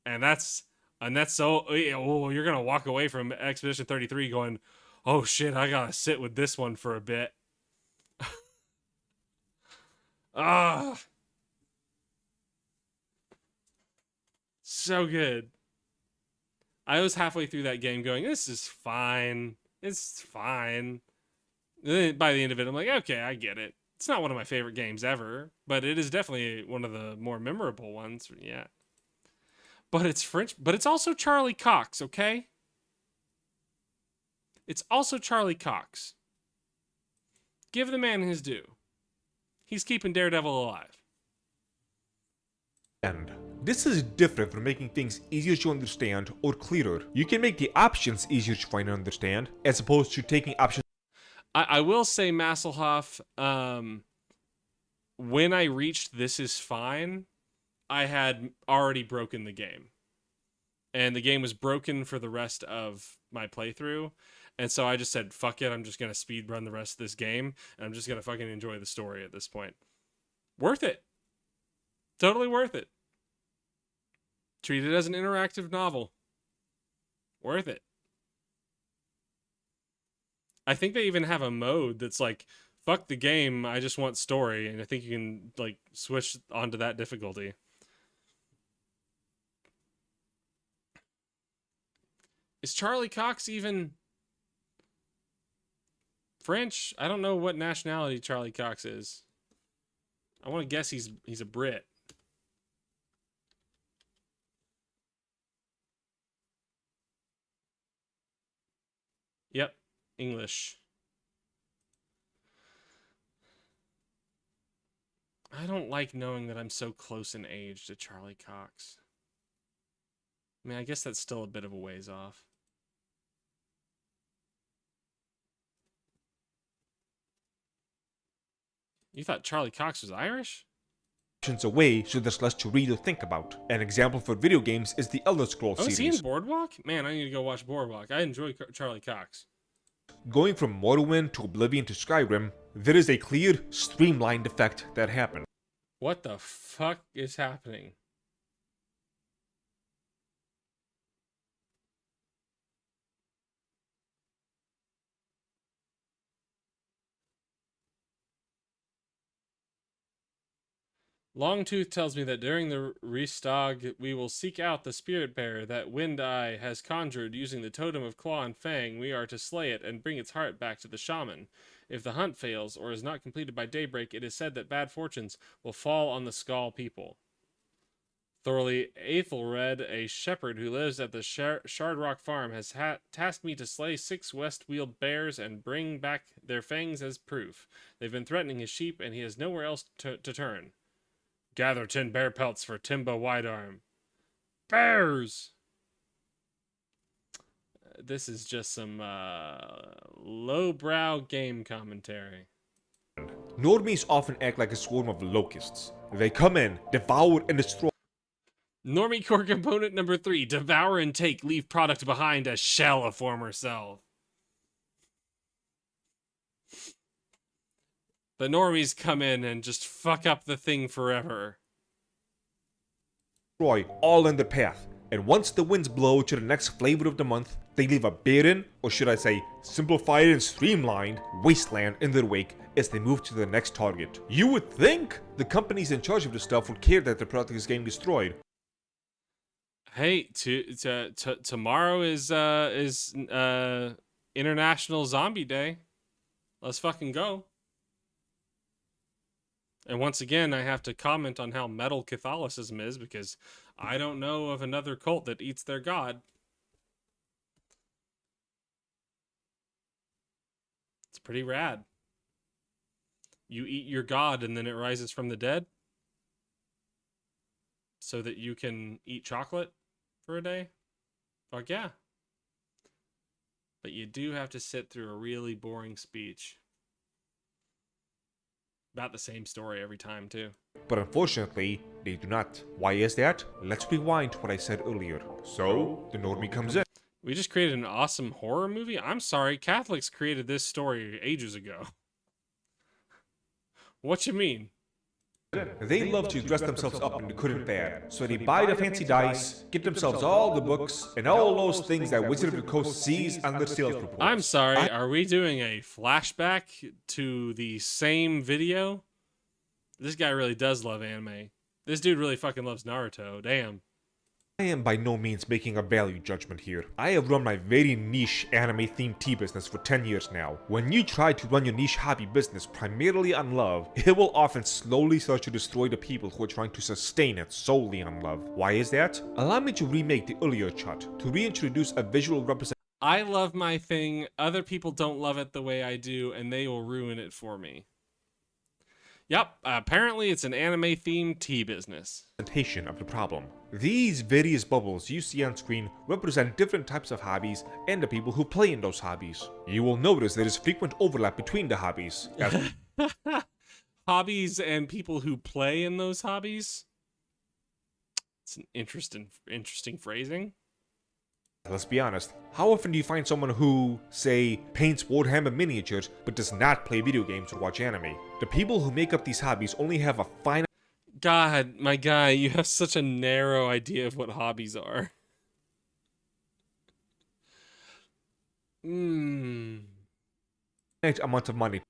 And that's so, oh, you're going to walk away from Expedition 33 going, "Oh shit, I got to sit with this one for a bit." Ah. So good. I was halfway through that game going, "This is fine. It's fine." And then by the end of it, I'm like, "Okay, I get it. It's not one of my favorite games ever, but it is definitely one of the more memorable ones." Yeah. But it's French, but it's also Charlie Cox, okay? It's also Charlie Cox. Give the man his due. He's keeping Daredevil alive. And this is different from making things easier to understand or clearer. You can make the options easier to find and understand, as opposed to taking options. I will say, Masselhoff, when I reached "this is fine," I had already broken the game. And the game was broken for the rest of my playthrough. And so I just said, fuck it, I'm just going to speed run the rest of this game. And I'm just going to fucking enjoy the story at this point. Worth it. Totally worth it. Treat it as an interactive novel. Worth it. I think they even have a mode that's like, fuck the game, I just want story. And I think you can like switch onto that difficulty. Is Charlie Cox even French? I don't know what nationality Charlie Cox is. I want to guess he's a Brit. Yep, English. I don't like knowing that I'm so close in age to Charlie Cox. I mean, I guess that's still a bit of a ways off. You thought Charlie Cox was Irish? Away so there's less to read or think about. An example for video games is the Elder Scrolls Oh, series. is he in Boardwalk? Man, I need to go watch Boardwalk. I enjoy Charlie Cox. Going from Morrowind to Oblivion to Skyrim, there is a clear, streamlined effect that happened. What the fuck is happening? Longtooth tells me that during the Restog, we will seek out the spirit bearer that Wind Eye has conjured using the totem of Claw and Fang. We are to slay it and bring its heart back to the shaman. If the hunt fails or is not completed by daybreak, it is said that bad fortunes will fall on the Skull people. Thorley Aethelred, a shepherd who lives at the Shardrock farm, has tasked me to slay 6 west-wheeled bears and bring back their fangs as proof. They've been threatening his sheep, and he has nowhere else to turn. Gather 10 bear pelts for Timba Widearm. Bears! This is just some lowbrow game commentary. Normies often act like a swarm of locusts. They come in, devour, and destroy. Normie core component number 3. Devour and take. Leave product behind as shell of former self. The normies come in and just fuck up the thing forever. Destroy all in their path. And once the winds blow to the next flavor of the month, they leave a barren, or should I say, simplified and streamlined, wasteland in their wake as they move to the next target. You would think the companies in charge of this stuff would care that their product is getting destroyed. Hey, tomorrow is International Zombie Day. Let's fucking go. And once again, I have to comment on how metal Catholicism is, because I don't know of another cult that eats their god. It's pretty rad. You eat your god and then it rises from the dead so that you can eat chocolate for a day. Fuck yeah. But you do have to sit through a really boring speech. About the same story every time, too. But unfortunately, they do not. Why is that? Let's rewind to what I said earlier. So, the normie comes in. We just created an awesome horror movie? I'm sorry, Catholics created this story ages ago. What you mean? They love to dress themselves up in the good and bad, so they buy the fancy dice, get themselves all the books, and all those things that Wizard of the Coast sees on their sales reports. I'm sorry, are we doing a flashback to the same video? This guy really does love anime. This dude really fucking loves Naruto, damn. I am by no means making a value judgment here. I have run my very niche anime-themed tea business for 10 years now. When you try to run your niche hobby business primarily on love, it will often slowly start to destroy the people who are trying to sustain it solely on love. Why is that? Allow me to remake the earlier shot, to reintroduce a visual representation. I love my thing, other people don't love it the way I do, and they will ruin it for me. Yep, apparently it's an anime-themed tea business. Of the problem. These various bubbles you see on screen represent different types of hobbies and the people who play in those hobbies. You will notice there is frequent overlap between the hobbies. Hobbies and people who play in those hobbies? It's an interesting phrasing. Let's be honest, how often do you find someone who, say, paints Warhammer miniatures but does not play video games or watch anime? The people who make up these hobbies only have a finite God, my guy, you have such a narrow idea of what hobbies are. amount of money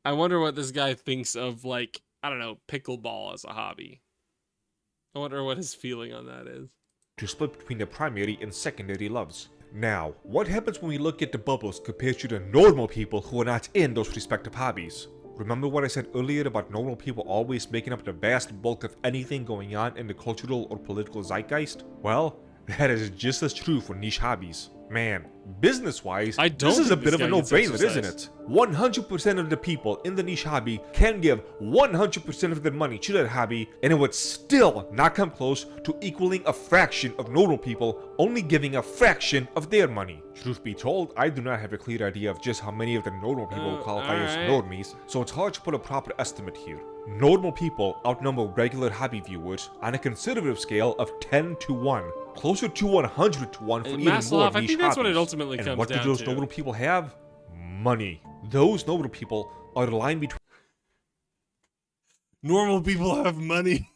I wonder what this guy thinks of, like, I don't know, pickleball as a hobby. I wonder what his feeling on that is. to split between the primary and secondary loves. Now, what happens when we look at the bubbles compared to the normal people who are not in those respective hobbies? Remember what I said earlier about normal people always making up the vast bulk of anything going on in the cultural or political zeitgeist? Well, that is just as true for niche hobbies. Man, business-wise, this is a bit of a no-brainer, isn't it? 100% of the people in the niche hobby can give 100% of their money to that hobby, and it would still not come close to equaling a fraction of normal people only giving a fraction of their money. Truth be told, I do not have a clear idea of just how many of the normal people qualify as normies, so it's hard to put a proper estimate here. Normal people outnumber regular hobby viewers on a conservative scale of 10 to 1. Closer to 100 to 1 for even more niche hobbies. I think that's what it ultimately comes down to. And what do those normal people have? Money. Those normal people are the line between... Normal people have money.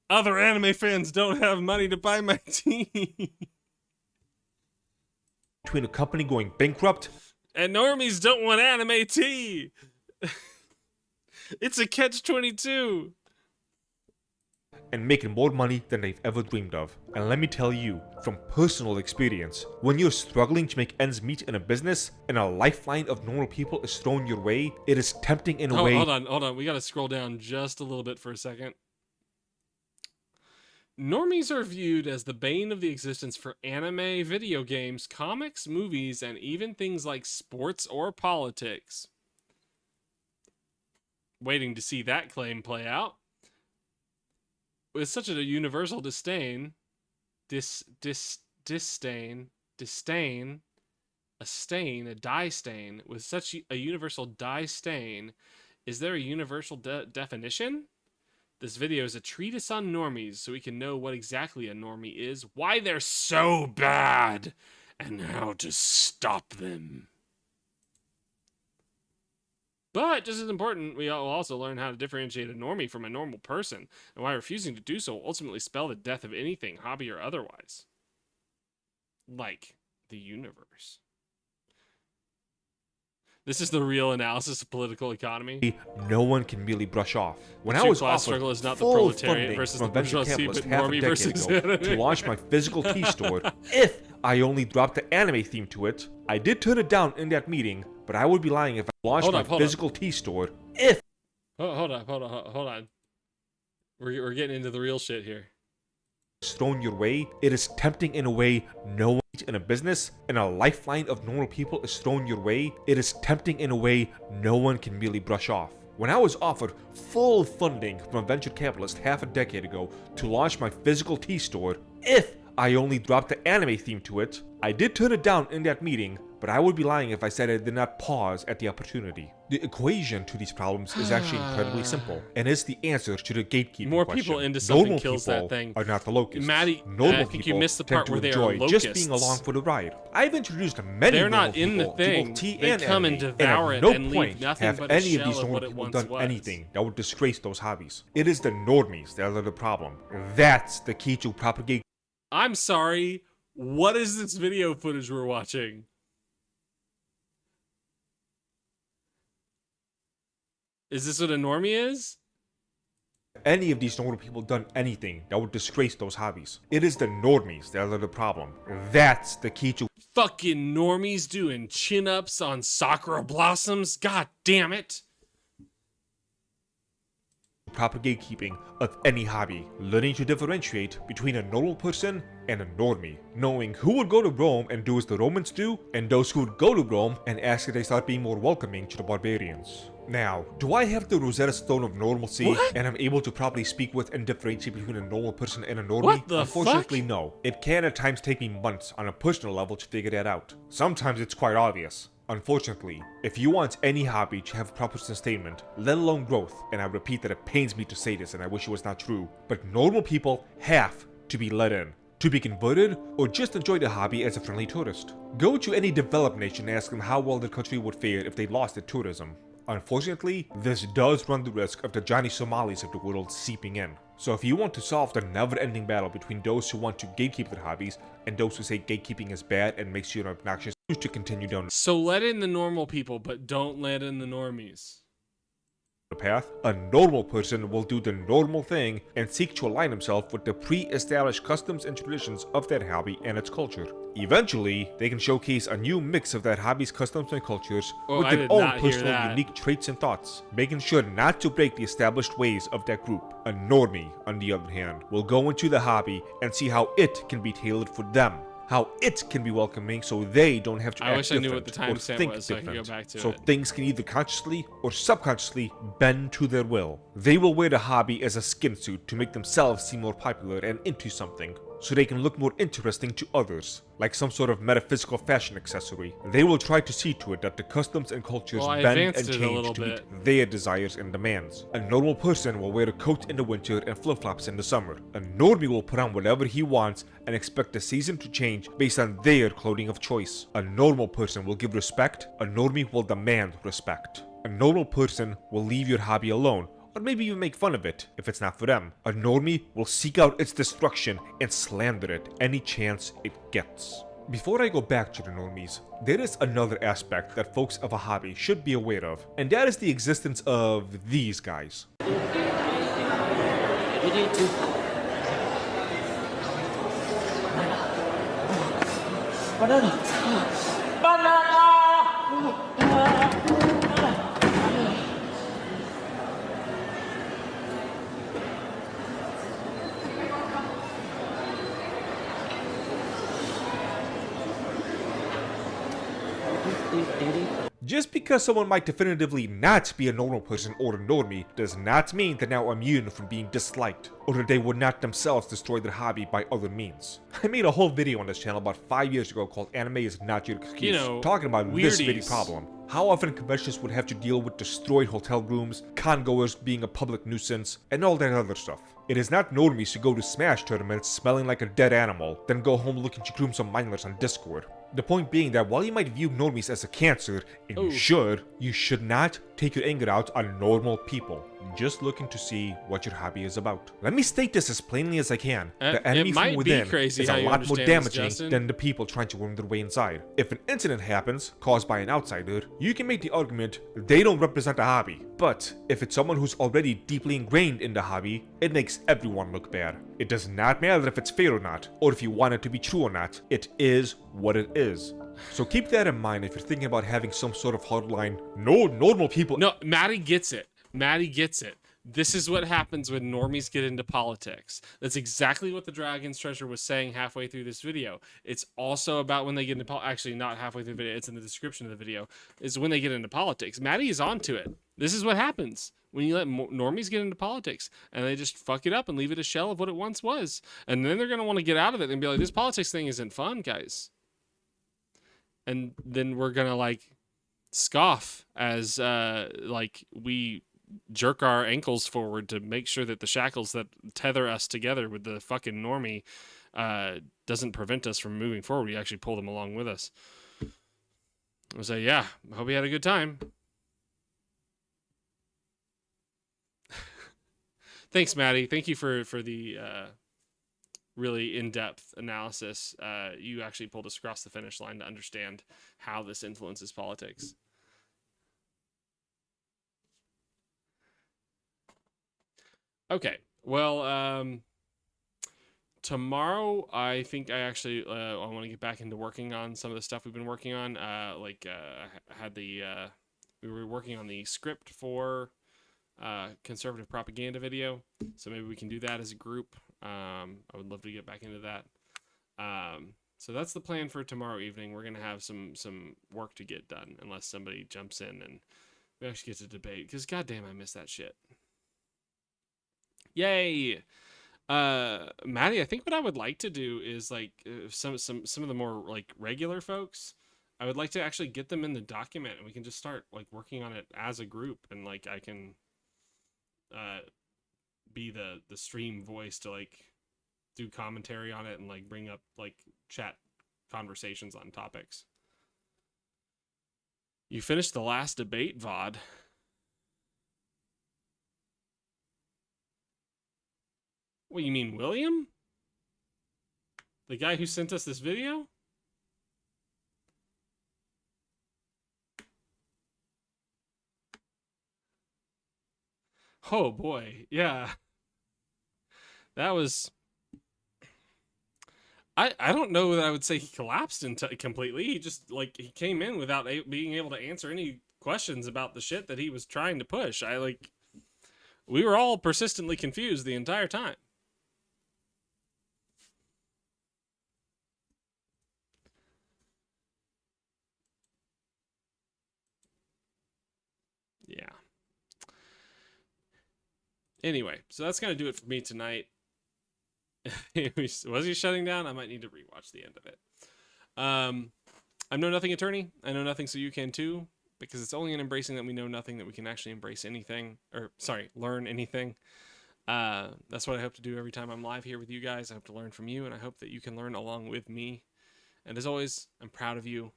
Other anime fans don't have money to buy my tea. Between a company going bankrupt... And normies don't want anime tea. It's a catch-22. And making more money than they've ever dreamed of. And let me tell you, from personal experience, when you're struggling to make ends meet in a business, and a lifeline of normal people is thrown your way, it is tempting in a way... Hold on. We gotta scroll down just a little bit for a second. Normies are viewed as the bane of the existence for anime, video games, comics, movies, and even things like sports or politics. Waiting to see that claim play out. With such a universal disdain, a dye stain, with such a universal dye stain, is there a universal definition? This video is a treatise on normies, so we can know what exactly a normie is, why they're so bad, and how to stop them. But, just as important, we will also learn how to differentiate a normie from a normal person, and why refusing to do so will ultimately spell the death of anything, hobby or otherwise. Like the universe. This is the real analysis of political economy. No one can really brush off. When the I was class offered struggle is not the full proletariat funding versus from the a venture bourgeoisie, capitalist but half a normie decade versus ago anime. to launch my physical tea store, if I only dropped the anime theme to it, I did turn it down in that meeting, but I would be lying if I launched my physical tea store. If hold on. We're getting into the real shit here. It's thrown your way, it is tempting in a way no one in a business, and a lifeline of normal people is thrown your way, it is tempting in a way no one can really brush off. When I was offered full funding from a venture capitalist half a decade ago to launch my physical tea store, if I only dropped the anime theme to it, I did turn it down in that meeting, but I would be lying if I said I did not pause at the opportunity. The equation to these problems is actually incredibly simple, and is the answer to the gatekeeping More question. people into something Normal kills people that thing. are not the locusts. Maddie, Normal I think you people missed the tend part to where they are enjoy just locusts. being along for the ride. I've introduced many They're normal not in the people to both thing. tea They and come anime, and devour at it no and leave point nothing have but a any of shell these of normal what it people once done was. anything that would disgrace those hobbies. It is the normies that are the problem. That's the key to propagate. I'm sorry. What is this video footage we're watching? Is this what a normie is? Any of these normal people done anything that would disgrace those hobbies. It is the normies that are the problem. That's the key to Fucking normies doing chin-ups on sakura blossoms? God damn it. proper gatekeeping of any hobby. Learning to differentiate between a normal person and a normie. Knowing who would go to Rome and do as the Romans do, and those who would go to Rome and ask if they start being more welcoming to the barbarians. Now, do I have the Rosetta Stone of normalcy and I'm able to properly speak with and differentiate between a normal person and a normie? What the Unfortunately, fuck? no. It can at times take me months on a personal level to figure that out. Sometimes it's quite obvious. Unfortunately, if you want any hobby to have proper sustainment, let alone growth, and I repeat that it pains me to say this and I wish it was not true, but normal people have to be let in. To be converted, or just enjoy the hobby as a friendly tourist. Go to any developed nation and ask them how well their country would fare if they lost their tourism. Unfortunately, this does run the risk of the Johnny Somalis of the world seeping in. So if you want to solve the never-ending battle between those who want to gatekeep their hobbies and those who say gatekeeping is bad and makes you obnoxious, choose to continue down So let in the normal people, but don't let in the normies. the path, a normal person will do the normal thing and seek to align himself with the pre-established customs and traditions of that hobby and its culture. Eventually, they can showcase a new mix of that hobby's customs and cultures with I their did own not hear personal that. unique traits and thoughts, making sure not to break the established ways of that group. A normie, on the other hand, will go into the hobby and see how it can be tailored for them. How it can be welcoming so they don't have to I act wish I knew what different the or timestamp think was so I could go different, back to so it. things can either consciously or subconsciously bend to their will. They will wear the hobby as a skin suit to make themselves seem more popular and into something, so they can look more interesting to others, like some sort of metaphysical fashion accessory. They will try to see to it that the customs and cultures Well, I bend advanced and it a change little to bit. meet their desires and demands. A normal person will wear a coat in the winter and flip-flops in the summer. A normie will put on whatever he wants and expect the season to change based on their clothing of choice. A normal person will give respect, a normie will demand respect. A normal person will leave your hobby alone, or maybe even make fun of it if it's not for them. A normie will seek out its destruction and slander it any chance it gets. Before I go back to the normies, there is another aspect that folks of a hobby should be aware of, and that is the existence of these guys. Just because someone might definitively not be a normal person or a normie does not mean they're now immune from being disliked, or that they would not themselves destroy their hobby by other means. I made a whole video on this channel about 5 years ago called Anime is Not Your Excuse, You know, talking about this very weirdies. problem. How often conventions would have to deal with destroyed hotel rooms, con-goers being a public nuisance, and all that other stuff. It is not normies to go to Smash tournaments smelling like a dead animal, then go home looking to groom some mindless on Discord. The point being that while you might view normies as a cancer, and you should not take your anger out on normal people. Just looking to see what your hobby is about. Let me state this as plainly as I can. The enemy it might from within be crazy is how a you lot more understand this, damaging Justin. than the people trying to worm their way inside. If an incident happens, caused by an outsider, you can make the argument they don't represent a hobby. But if it's someone who's already deeply ingrained in the hobby, it makes everyone look bad. It does not matter if it's fair or not, or if you want it to be true or not. It is what it is. So keep that in mind if you're thinking about having some sort of hardline, no normal people. No, Maddie gets it. Maddie gets it. This is what happens when normies get into politics. That's exactly what the Dragon's Treasure was saying halfway through this video. It's also about when they get into actually not halfway through the video, it's in the description of the video, is when they get into politics. Maddie is onto it. This is what happens when you let normies get into politics and they just fuck it up and leave it a shell of what it once was. And then they're going to want to get out of it and be like, this politics thing isn't fun, guys. And then we're going to like scoff as like we jerk our ankles forward to make sure that the shackles that tether us together with the fucking normie doesn't prevent us from moving forward. We actually pull them along with us. I say, yeah, I hope you had a good time. Thanks, Maddie. Thank you for the really in-depth analysis. You actually pulled us across the finish line to understand how this influences politics. Okay, well, tomorrow I think I actually I want to get back into working on some of the stuff we've been working on. I had the we were working on the script for conservative propaganda video, so maybe we can do that as a group. I would love to get back into that. So that's the plan for tomorrow evening. We're gonna have some work to get done, unless somebody jumps in and we actually get to debate. Because goddamn, I miss that shit. Yay! Maddie, I think what I would like to do is like some of the more like regular folks, I would like to actually get them in the document and we can just start like working on it as a group, and like I can be the stream voice to like do commentary on it and like bring up like chat conversations on topics. You finished the last debate VOD. What, you mean William? The guy who sent us this video? Oh boy, yeah. That was... I don't know that I would say he collapsed completely. He just, like, he came in without being able to answer any questions about the shit that he was trying to push. We were all persistently confused the entire time. Yeah. Anyway, so that's going to do it for me tonight. Was he shutting down? I might need to rewatch the end of it. I'm Know Nothing Attorney. I know nothing, so you can too. Because it's only in embracing that we know nothing that we can actually embrace anything. Or, sorry, learn anything. That's what I hope to do every time I'm live here with you guys. I hope to learn from you, and I hope that you can learn along with me. And as always, I'm proud of you.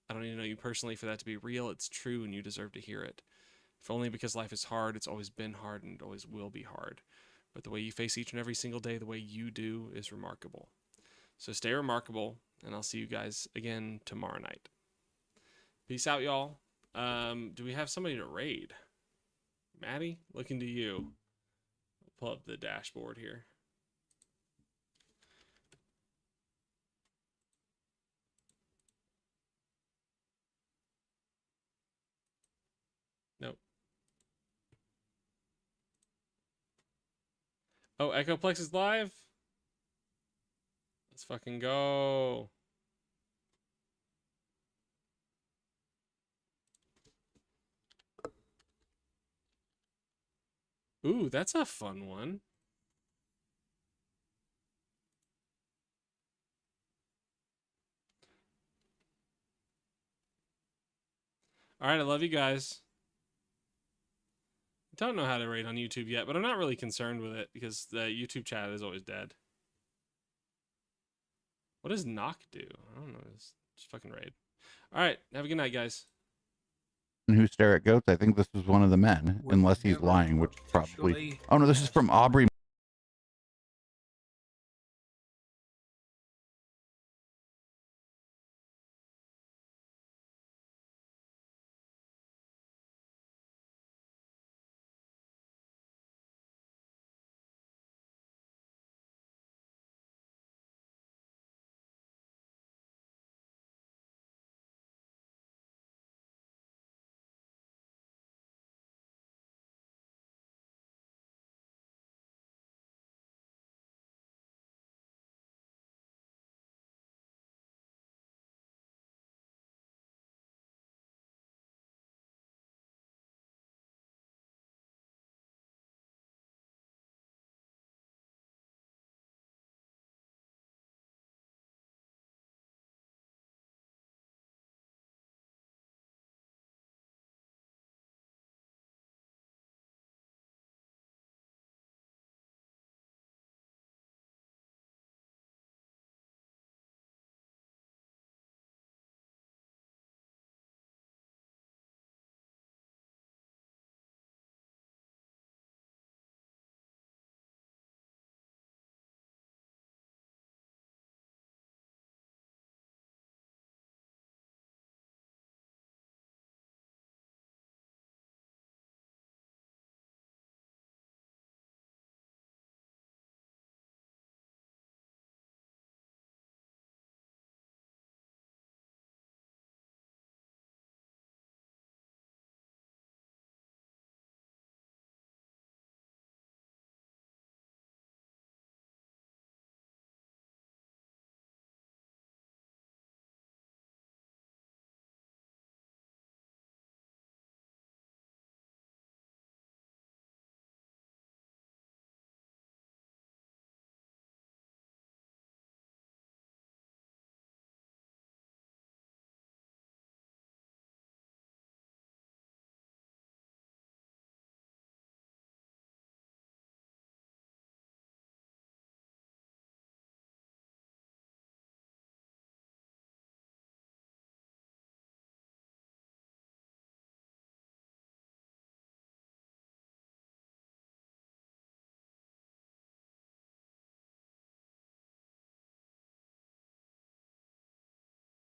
I don't need to know you personally for that to be real. It's true, and you deserve to hear it. If only because life is hard. It's always been hard, and it always will be hard. But the way you face each and every single day, the way you do, is remarkable. So stay remarkable, and I'll see you guys again tomorrow night. Peace out, y'all. Do we have somebody to raid? Maddie, looking to you. I'll pull up the dashboard here. Nope. Oh, Echoplex is live? Let's fucking go. Ooh, that's a fun one. All right, I love you guys. Don't know how to rate on YouTube yet, but I'm not really concerned with it because the YouTube chat is always dead. What does knock do? I don't know. Just fucking raid. All right, have a good night, guys. Who stare at goats? I think this was one of the men, unless he's lying, which probably... Oh no, this is from Aubrey.